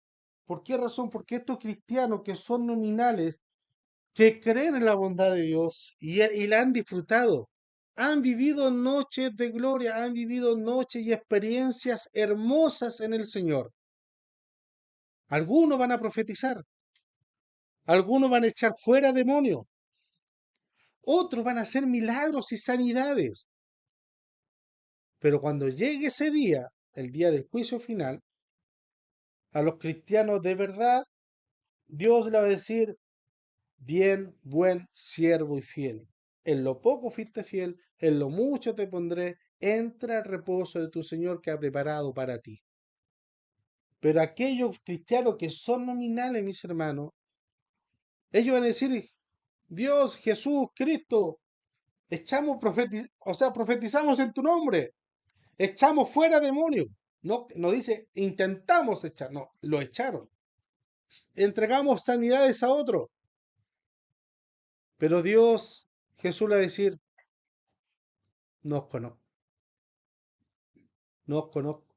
¿Por qué razón? Porque estos cristianos que son nominales, que creen en la bondad de Dios y la han disfrutado, han vivido noches de gloria, han vivido noches y experiencias hermosas en el Señor. Algunos van a profetizar, algunos van a echar fuera demonios, otros van a hacer milagros y sanidades. Pero cuando llegue ese día, el día del juicio final, a los cristianos de verdad, Dios le va a decir, bien, buen siervo y fiel. En lo poco fuiste fiel, en lo mucho te pondré, entra al reposo de tu Señor que ha preparado para ti. Pero aquellos cristianos que son nominales, mis hermanos, ellos van a decir, Dios, Jesús, Cristo, profetizamos en tu nombre, echamos fuera demonios. No, no dice intentamos echar, no, lo echaron. Entregamos sanidades a otros. Pero Dios, Jesús le va a decir, no os conozco, no os conozco.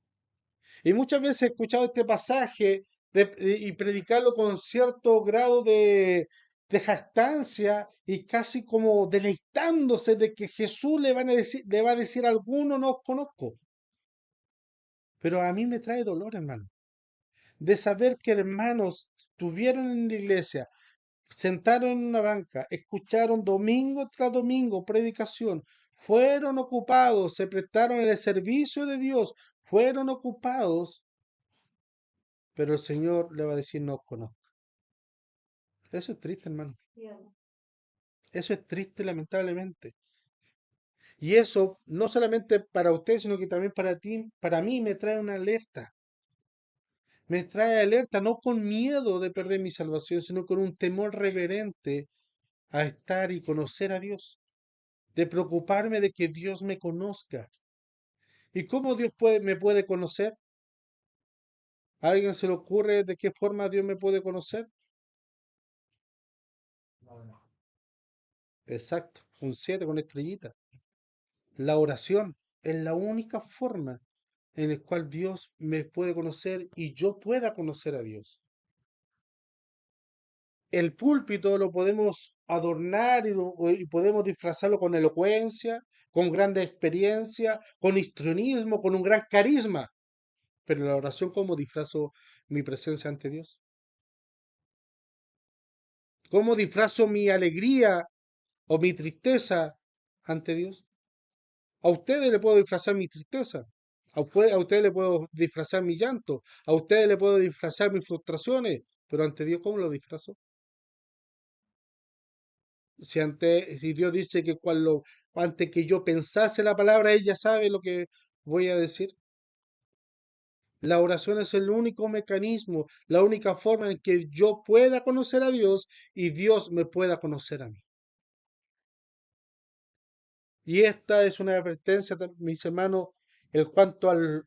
Y muchas veces he escuchado este pasaje y predicarlo con cierto grado de jactancia y casi como deleitándose de que Jesús le va a decir a alguno, no os conozco. Pero a mí me trae dolor, hermano, de saber que hermanos estuvieron en la iglesia, sentaron en una banca, escucharon domingo tras domingo predicación, fueron ocupados, se prestaron en el servicio de Dios, fueron ocupados, pero el Señor le va a decir no os conozco. Eso es triste, hermano. Eso es triste, lamentablemente. Y eso no solamente para usted, sino que también para ti, para mí me trae una alerta. Me trae alerta no con miedo de perder mi salvación, sino con un temor reverente a estar y conocer a Dios, de preocuparme de que Dios me conozca. ¿Y cómo Dios me puede conocer? ¿A alguien se le ocurre de qué forma Dios me puede conocer? Exacto, un 7 con estrellita. La oración es la única forma en la cual Dios me puede conocer y yo pueda conocer a Dios. El púlpito lo podemos adornar y podemos disfrazarlo con elocuencia, con grande experiencia, con histrionismo, con un gran carisma. Pero la oración, ¿cómo disfrazo mi presencia ante Dios? ¿Cómo disfrazo mi alegría o mi tristeza ante Dios? A ustedes le puedo disfrazar mi tristeza. A ustedes le puedo disfrazar mi llanto. A ustedes le puedo disfrazar mis frustraciones. Pero ante Dios, ¿cómo lo disfrazo? Si Dios dice que cuando, antes que yo pensase la palabra, ella sabe lo que voy a decir. La oración es el único mecanismo, la única forma en que yo pueda conocer a Dios y Dios me pueda conocer a mí. Y esta es una advertencia, mis hermanos, en cuanto al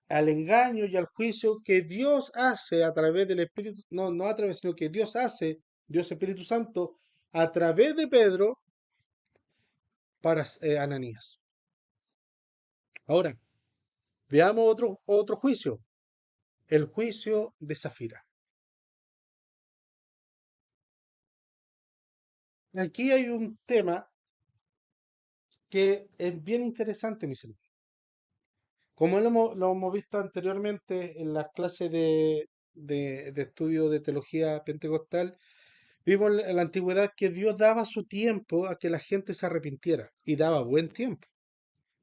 engaño y al juicio que Dios hace a través del Espíritu, no a través, sino que Dios hace, Dios Espíritu Santo, a través de Pedro para Ananías. Ahora, veamos otro juicio, el juicio de Zafira. Aquí hay un tema que es bien interesante, mis hermanos. Como lo hemos visto anteriormente en las clases de estudio de teología pentecostal, vimos en la antigüedad que Dios daba su tiempo a que la gente se arrepintiera y daba buen tiempo.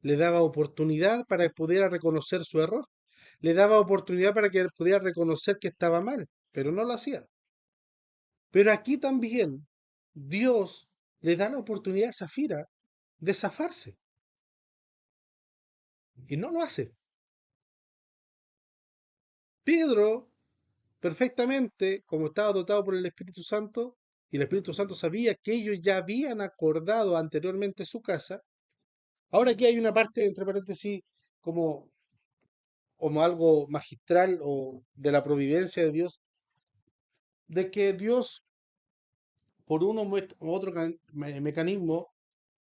Le daba oportunidad para que pudiera reconocer su error. Le daba oportunidad para que pudiera reconocer que estaba mal, pero no lo hacía. Pero aquí también Dios le da la oportunidad a Zafira de zafarse y no lo hace. Pedro, perfectamente, como estaba dotado por el Espíritu Santo, y el Espíritu Santo sabía que ellos ya habían acordado anteriormente su casa. Ahora aquí hay una parte, entre paréntesis, como, como algo magistral o de la providencia de Dios, de que Dios, por uno u otro mecanismo,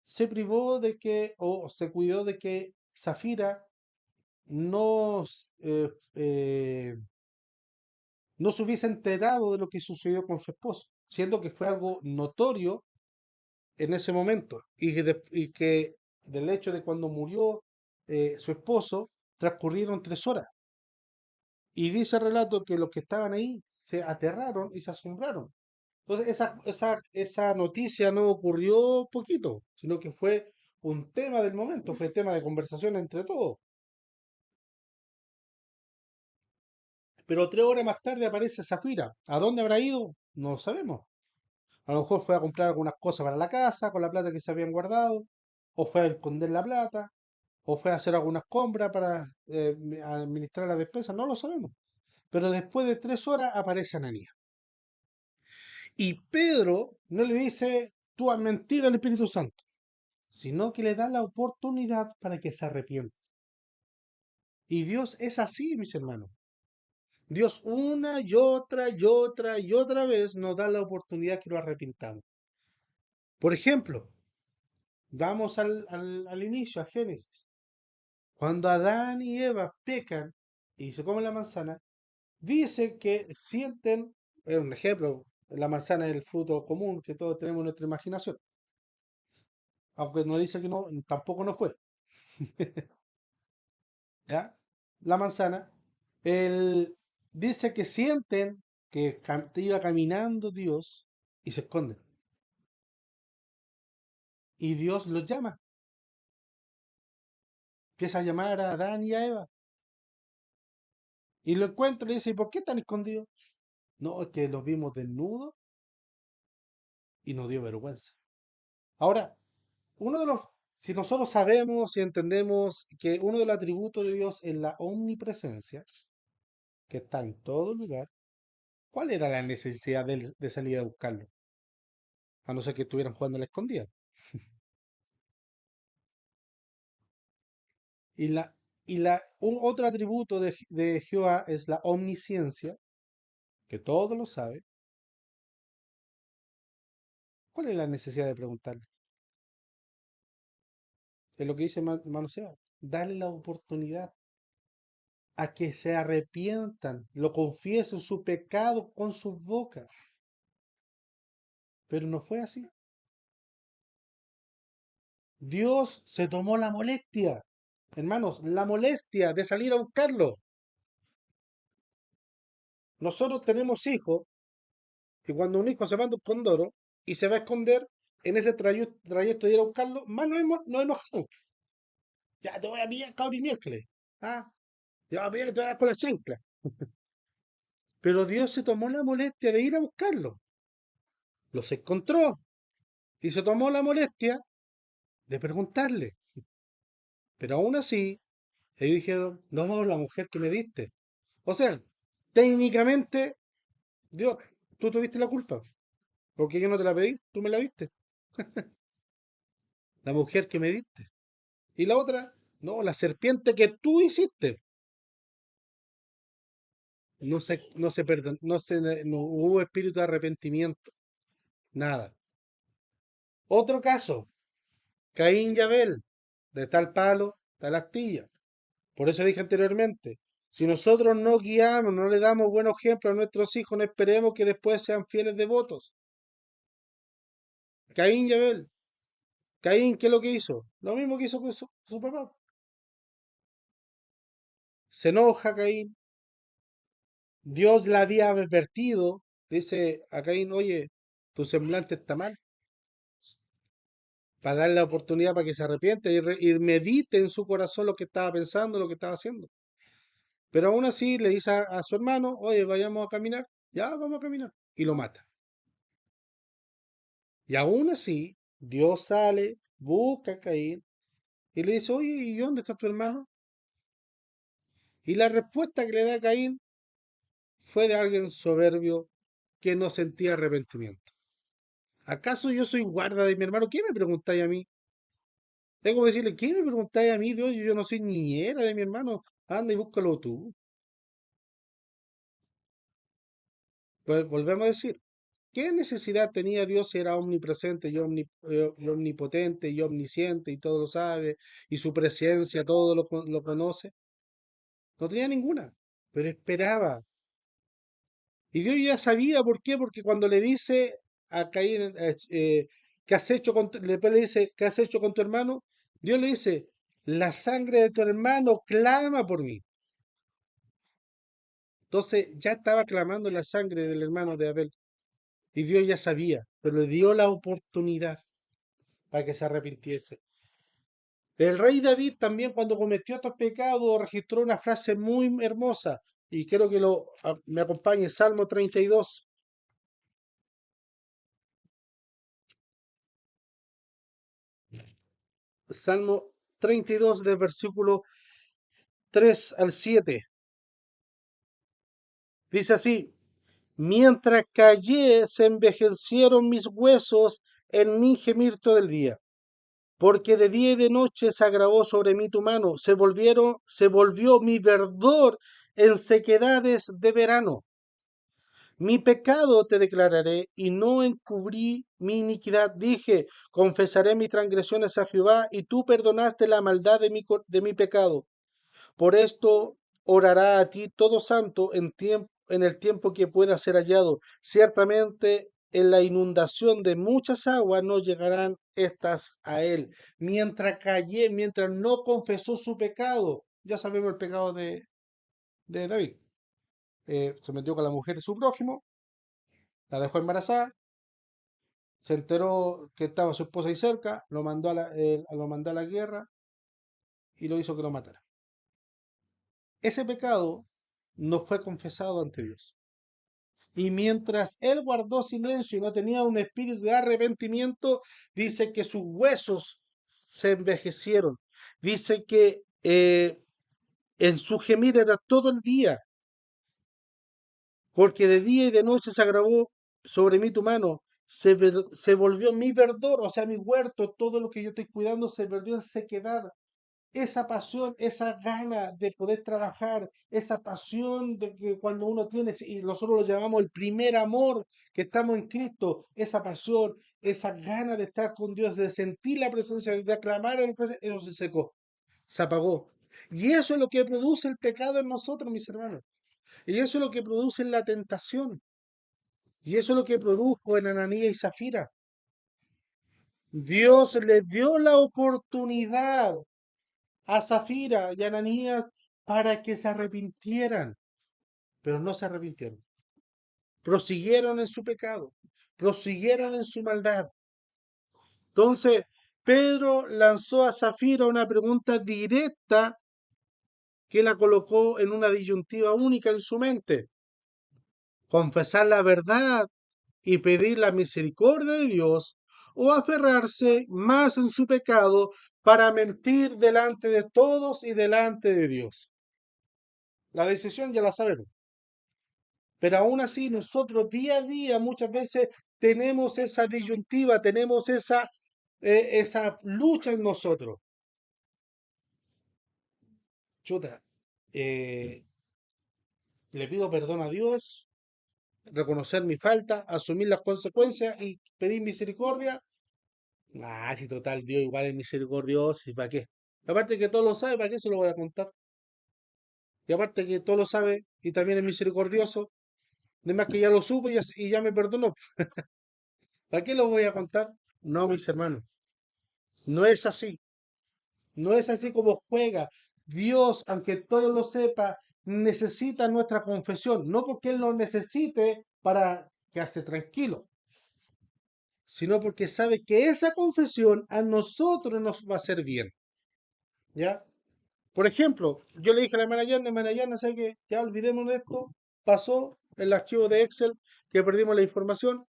se privó de que, o se cuidó de que Zafira no, no se hubiese enterado de lo que sucedió con su esposo, siendo que fue algo notorio en ese momento y que del hecho de cuando murió su esposo transcurrieron 3 horas. Y dice el relato que los que estaban ahí se aterraron y se asombraron. Entonces esa noticia no ocurrió poquito, sino que fue un tema del momento, fue tema de conversación entre todos. Pero 3 horas más tarde aparece Zafira. ¿A dónde habrá ido? No lo sabemos. A lo mejor fue a comprar algunas cosas para la casa con la plata que se habían guardado, o fue a esconder la plata, o fue a hacer algunas compras para administrar la despensa, no lo sabemos. Pero después de 3 horas aparece Ananías. Y Pedro no le dice, tú has mentido al Espíritu Santo, sino que le da la oportunidad para que se arrepienta. Y Dios es así, mis hermanos. Dios una y otra y otra y otra vez nos da la oportunidad que lo arrepintamos. Por ejemplo, vamos al inicio, a Génesis. Cuando Adán y Eva pecan y se comen la manzana, dice que sienten, es un ejemplo, la manzana es el fruto común que todos tenemos en nuestra imaginación, aunque no dice que no, tampoco no fue, ¿ya? La manzana, él dice que sienten que iba caminando Dios y se esconden. Y Dios los llama, empieza a llamar a Adán y a Eva. Y lo encuentra y dice, ¿y por qué están escondidos? No, es que los vimos desnudos y nos dio vergüenza. Ahora, uno de los Si nosotros sabemos y entendemos que uno de los atributos de Dios es la omnipresencia, que está en todo lugar, ¿cuál era la necesidad de salir a buscarlo? A no ser que estuvieran jugando a la escondida. Y otro atributo de Jehová es la omnisciencia, que todo lo sabe. ¿Cuál es la necesidad de preguntarle? Es lo que dice hermano Seba. Dale la oportunidad a que se arrepientan, lo confiesen su pecado con sus bocas. Pero no fue así. Dios se tomó la molestia, hermanos, la molestia de salir a buscarlo. Nosotros tenemos hijos y cuando un hijo se va a un condoro y se va a esconder en ese trayecto de ir a buscarlo, más nos enojamos. Ya te voy a pillar, cabrón, y miércoles. Ah, ya voy a pillar que te voy a dar con la chancla. Pero Dios se tomó la molestia de ir a buscarlo. Los encontró y se tomó la molestia de preguntarle. Pero aún así, ellos dijeron, no, la mujer que me diste. O sea, técnicamente, Dios, tú tuviste la culpa. Porque yo no te la pedí, tú me la diste. La mujer que me diste. Y la otra, no, la serpiente que tú hiciste. No hubo espíritu de arrepentimiento. Nada. Otro caso, Caín y Abel, de tal palo, tal astilla. Por eso dije anteriormente, si nosotros no guiamos, no le damos buenos ejemplos a nuestros hijos, no esperemos que después sean fieles devotos. Caín y Abel. Caín, ¿qué es lo que hizo? Lo mismo que hizo con su papá. Se enoja Caín. Dios la había advertido. Dice a Caín, oye, tu semblante está mal. Para darle la oportunidad para que se arrepiente y medite en su corazón lo que estaba pensando, lo que estaba haciendo. Pero aún así le dice a su hermano, oye, vayamos a caminar. Ya, vamos a caminar. Y lo mata. Y aún así, Dios sale, busca a Caín y le dice, oye, ¿y dónde está tu hermano? Y la respuesta que le da Caín fue de alguien soberbio que no sentía arrepentimiento. ¿Acaso yo soy guarda de mi hermano? ¿Qué me preguntáis a mí? Tengo que decirle, ¿qué me preguntáis a mí, Dios? Yo no soy niñera de mi hermano. Anda y búscalo tú. Pues volvemos a decir, ¿qué necesidad tenía Dios si era omnipresente y omnipotente y omnisciente y todo lo sabe y su presencia todo lo conoce? No tenía ninguna, pero esperaba. Y Dios ya sabía por qué, porque cuando le dice a Caín, ¿qué has hecho después le dice, ¿qué has hecho con tu hermano? Dios le dice, la sangre de tu hermano clama por mí. Entonces ya estaba clamando la sangre del hermano de Abel. Y Dios ya sabía, pero le dio la oportunidad para que se arrepintiese. El rey David también cuando cometió estos pecados registró una frase muy hermosa y quiero que me acompañe, Salmo 32. Salmo 32 del versículo 3 al 7. Dice así, mientras callé se envejecieron mis huesos en mi gemir todo el día, porque de día y de noche se agravó sobre mí tu mano, se volvió mi verdor en sequedades de verano. Mi pecado te declararé y no encubrí mi iniquidad. Dije, confesaré mis transgresiones a Jehová y tú perdonaste la maldad de mi pecado. Por esto orará a ti todo santo en el tiempo que pueda ser hallado. Ciertamente en la inundación de muchas aguas no llegarán estas a él. Mientras callé, mientras no confesó su pecado, ya sabemos el pecado de David. Se metió con la mujer de su prójimo, la dejó embarazada, se enteró que estaba su esposa ahí cerca, lo mandó a la guerra y lo hizo que lo matara. Ese pecado no fue confesado ante Dios. Y mientras él guardó silencio y no tenía un espíritu de arrepentimiento, dice que sus huesos se envejecieron. Dice que en su gemir era todo el día, porque de día y de noche se agravó sobre mí tu mano. Se volvió mi verdor, o sea, mi huerto, todo lo que yo estoy cuidando se perdió en sequedad. Esa pasión, esa gana de poder trabajar, esa pasión de que cuando uno tiene, y nosotros lo llamamos el primer amor, que estamos en Cristo, esa pasión, esa gana de estar con Dios, de sentir la presencia, de aclamar en la presencia, eso se secó, se apagó. Y eso es lo que produce el pecado en nosotros, mis hermanos. Y eso es lo que produce la tentación. Y eso es lo que produjo en Ananías y Zafira. Dios le dio la oportunidad a Zafira y a Ananías para que se arrepintieran, pero no se arrepintieron. Prosiguieron en su pecado, prosiguieron en su maldad. Entonces, Pedro lanzó a Zafira una pregunta directa que la colocó en una disyuntiva única en su mente. Confesar la verdad y pedir la misericordia de Dios o aferrarse más en su pecado para mentir delante de todos y delante de Dios. La decisión ya la sabemos. Pero aún así nosotros día a día muchas veces tenemos esa disyuntiva, tenemos esa lucha en nosotros. Chuta, eh, le pido perdón a Dios, reconocer mi falta, asumir las consecuencias y pedir misericordia. Ah, si total, Dios igual es misericordioso, ¿y para qué? Aparte que todo lo sabe, ¿para qué se lo voy a contar? Y aparte que todo lo sabe y también es misericordioso, además que ya lo supo y ya me perdonó. ¿Para qué lo voy a contar? No, mis hermanos, no es así. No es así como juega. Dios, aunque todo lo sepa, necesita nuestra confesión. No porque Él lo necesite para quedarse tranquilo, sino porque sabe que esa confesión a nosotros nos va a hacer bien. ¿Ya? Por ejemplo, yo le dije a la hermana Yana, ¿sabe qué? Ya olvidémonos de esto. Pasó el archivo de Excel que perdimos la información,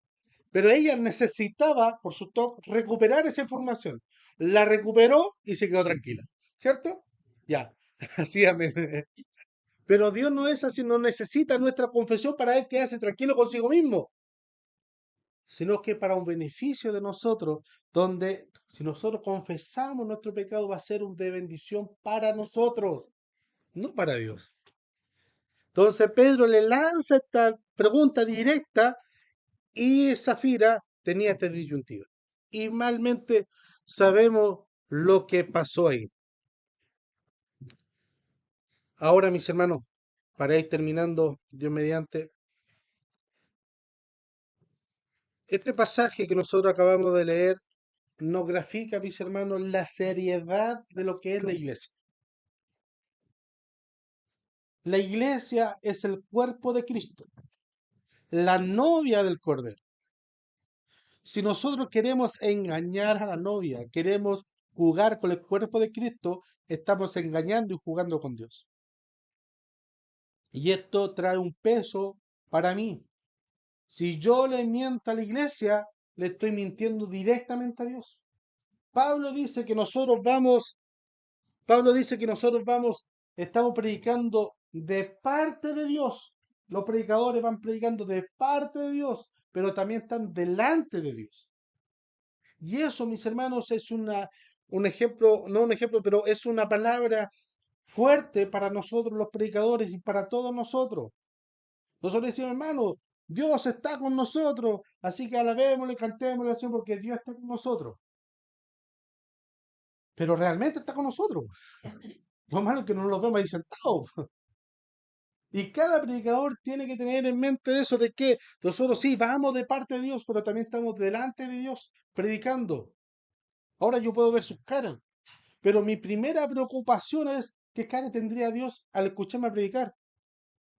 pero ella necesitaba, por su TOC, recuperar esa información. La recuperó y se quedó tranquila, ¿cierto? Ya, así amén. Pero Dios no es así, no necesita nuestra confesión para él quedarse tranquilo consigo mismo, sino que para un beneficio de nosotros, donde si nosotros confesamos nuestro pecado va a ser de bendición para nosotros, no para Dios. Entonces Pedro le lanza esta pregunta directa y Zafira tenía esta disyuntiva. Y malmente sabemos lo que pasó ahí. Ahora, mis hermanos, para ir terminando, Dios mediante, este pasaje que nosotros acabamos de leer nos grafica, mis hermanos, la seriedad de lo que es la iglesia. La iglesia es el cuerpo de Cristo, la novia del Cordero. Si nosotros queremos engañar a la novia, queremos jugar con el cuerpo de Cristo, estamos engañando y jugando con Dios. Y esto trae un peso para mí. Si yo le miento a la iglesia, le estoy mintiendo directamente a Dios. Pablo dice que nosotros vamos, Pablo dice que nosotros vamos, estamos predicando de parte de Dios. Los predicadores van predicando de parte de Dios, pero también están delante de Dios. Y eso, mis hermanos, es un ejemplo, no un ejemplo, pero es una palabra fuerte para nosotros los predicadores y para todos nosotros. Nosotros decimos, hermano, Dios está con nosotros, así que alabémosle, cantémosle así porque Dios está con nosotros. Pero realmente está con nosotros. Lo malo es que no nos vemos ahí sentados. Y cada predicador tiene que tener en mente eso de que nosotros sí vamos de parte de Dios, pero también estamos delante de Dios predicando. Ahora yo puedo ver sus caras, pero mi primera preocupación es qué cara tendría Dios al escucharme predicar.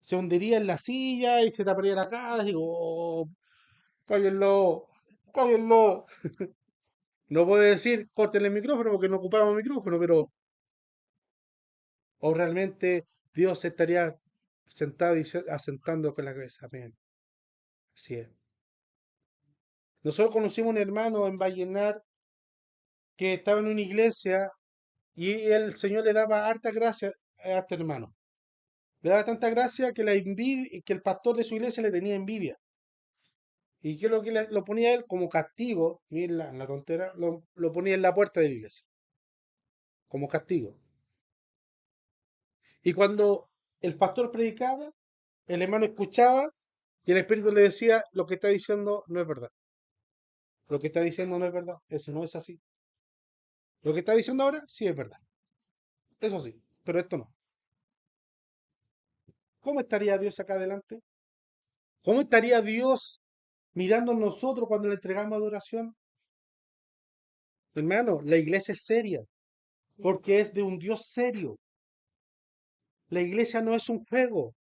Se hundiría en la silla y se taparía la cara. Digo, oh, cállenlo, cállenlo. No puede decir corten el micrófono porque no ocupamos micrófono, pero o realmente Dios estaría sentado y asentando con la cabeza. Amén. Así es. Nosotros conocimos un hermano en Vallenar que estaba en una iglesia y el Señor le daba harta gracia a este hermano. Le daba tanta gracia que, que el pastor de su iglesia le tenía envidia. ¿Y qué es lo que lo ponía él como castigo? Miren la tontera, lo ponía en la puerta de la iglesia, como castigo. Y cuando el pastor predicaba, el hermano escuchaba y el Espíritu le decía, lo que está diciendo no es verdad. Lo que está diciendo no es verdad. Eso no es así. Lo que está diciendo ahora sí es verdad. Eso sí, pero esto no. ¿Cómo estaría Dios acá adelante? ¿Cómo estaría Dios mirando a nosotros cuando le entregamos adoración? Hermano, la iglesia es seria, porque es de un Dios serio. La iglesia no es un juego,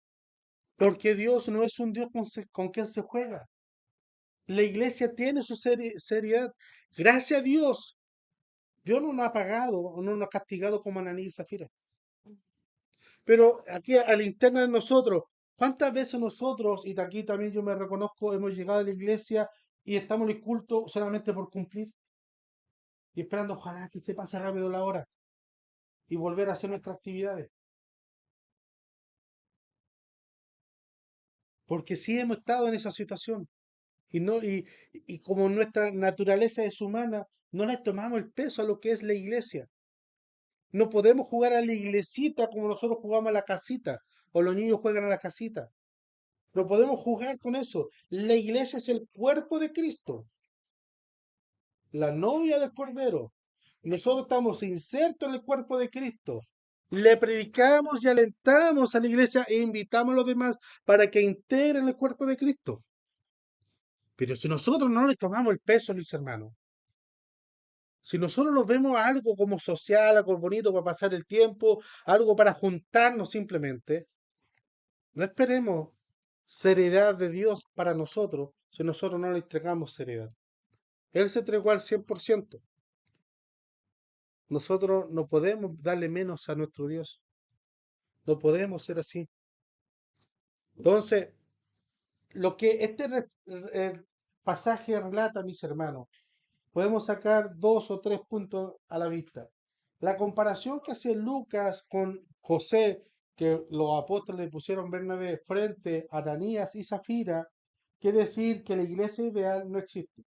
porque Dios no es un Dios con quien se juega. La iglesia tiene su seriedad. Gracias a Dios, Dios no nos ha pagado, no nos ha castigado como Ananí y Zafira. Pero aquí a la interna de nosotros, ¿cuántas veces nosotros, y de aquí también yo me reconozco, hemos llegado a la iglesia y estamos en el culto solamente por cumplir y esperando ojalá que se pase rápido la hora y volver a hacer nuestras actividades? Porque sí hemos estado en esa situación y no y como nuestra naturaleza es humana, no le tomamos el peso a lo que es la iglesia. No podemos jugar a la iglesita como nosotros jugamos a la casita o los niños juegan a la casita. No podemos jugar con eso. La iglesia es el cuerpo de Cristo, la novia del Cordero. Nosotros estamos insertos en el cuerpo de Cristo. Le predicamos y alentamos a la iglesia e invitamos a los demás para que integren el cuerpo de Cristo. Pero si nosotros no le tomamos el peso, mis hermanos, si nosotros lo vemos algo como social, algo bonito para pasar el tiempo, algo para juntarnos simplemente, no esperemos seriedad de Dios para nosotros si nosotros no le entregamos seriedad. Él se entregó al 100%. Nosotros no podemos darle menos a nuestro Dios. No podemos ser así. Entonces, lo que pasaje relata, mis hermanos, podemos sacar dos o tres puntos a la vista. La comparación que hace Lucas con José, que los apóstoles le pusieron Bernabé frente a Ananías y Zafira, quiere decir que la iglesia ideal no existe.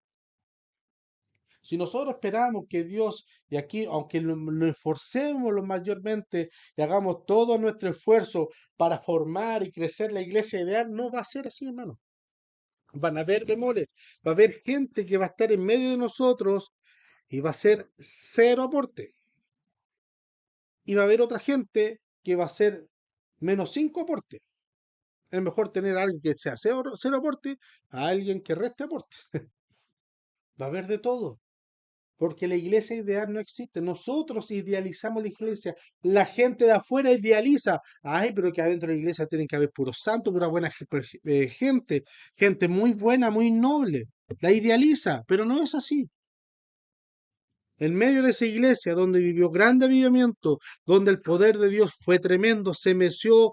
Si nosotros esperamos que Dios, y aquí, aunque lo esforcemos lo mayormente y hagamos todo nuestro esfuerzo para formar y crecer la iglesia ideal, no va a ser así, hermano. Van a haber bemoles, va a haber gente que va a estar en medio de nosotros y va a ser cero aporte. Y va a haber otra gente que va a ser menos 5 aporte. Es mejor tener a alguien que sea cero aporte a alguien que reste aporte. Va a haber de todo. Porque la iglesia ideal no existe. Nosotros idealizamos la iglesia. La gente de afuera idealiza. Ay, pero que adentro de la iglesia tienen que haber puros santos, pura buena gente. Gente muy buena, muy noble. La idealiza, pero no es así. En medio de esa iglesia donde vivió grande avivamiento, donde el poder de Dios fue tremendo, se meció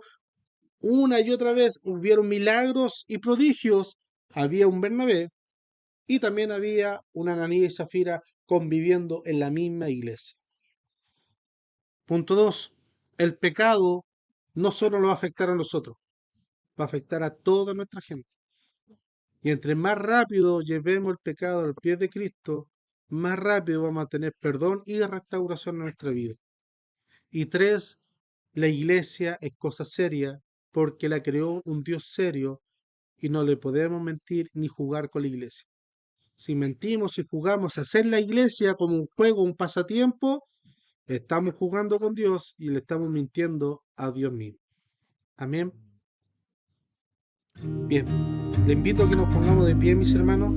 una y otra vez, hubieron milagros y prodigios, había un Bernabé y también había una Ananías y Zafira conviviendo en la misma iglesia. Punto 2. El pecado no solo lo va a afectar a nosotros, va a afectar a toda nuestra gente. Y entre más rápido llevemos el pecado al pie de Cristo, más rápido vamos a tener perdón y restauración en nuestra vida. Y 3. La iglesia es cosa seria porque la creó un Dios serio y no le podemos mentir ni jugar con la iglesia. Si mentimos y jugamos a hacer la iglesia como un juego, un pasatiempo, estamos jugando con Dios y le estamos mintiendo a Dios mismo. Amén. Bien, le invito a que nos pongamos de pie, mis hermanos.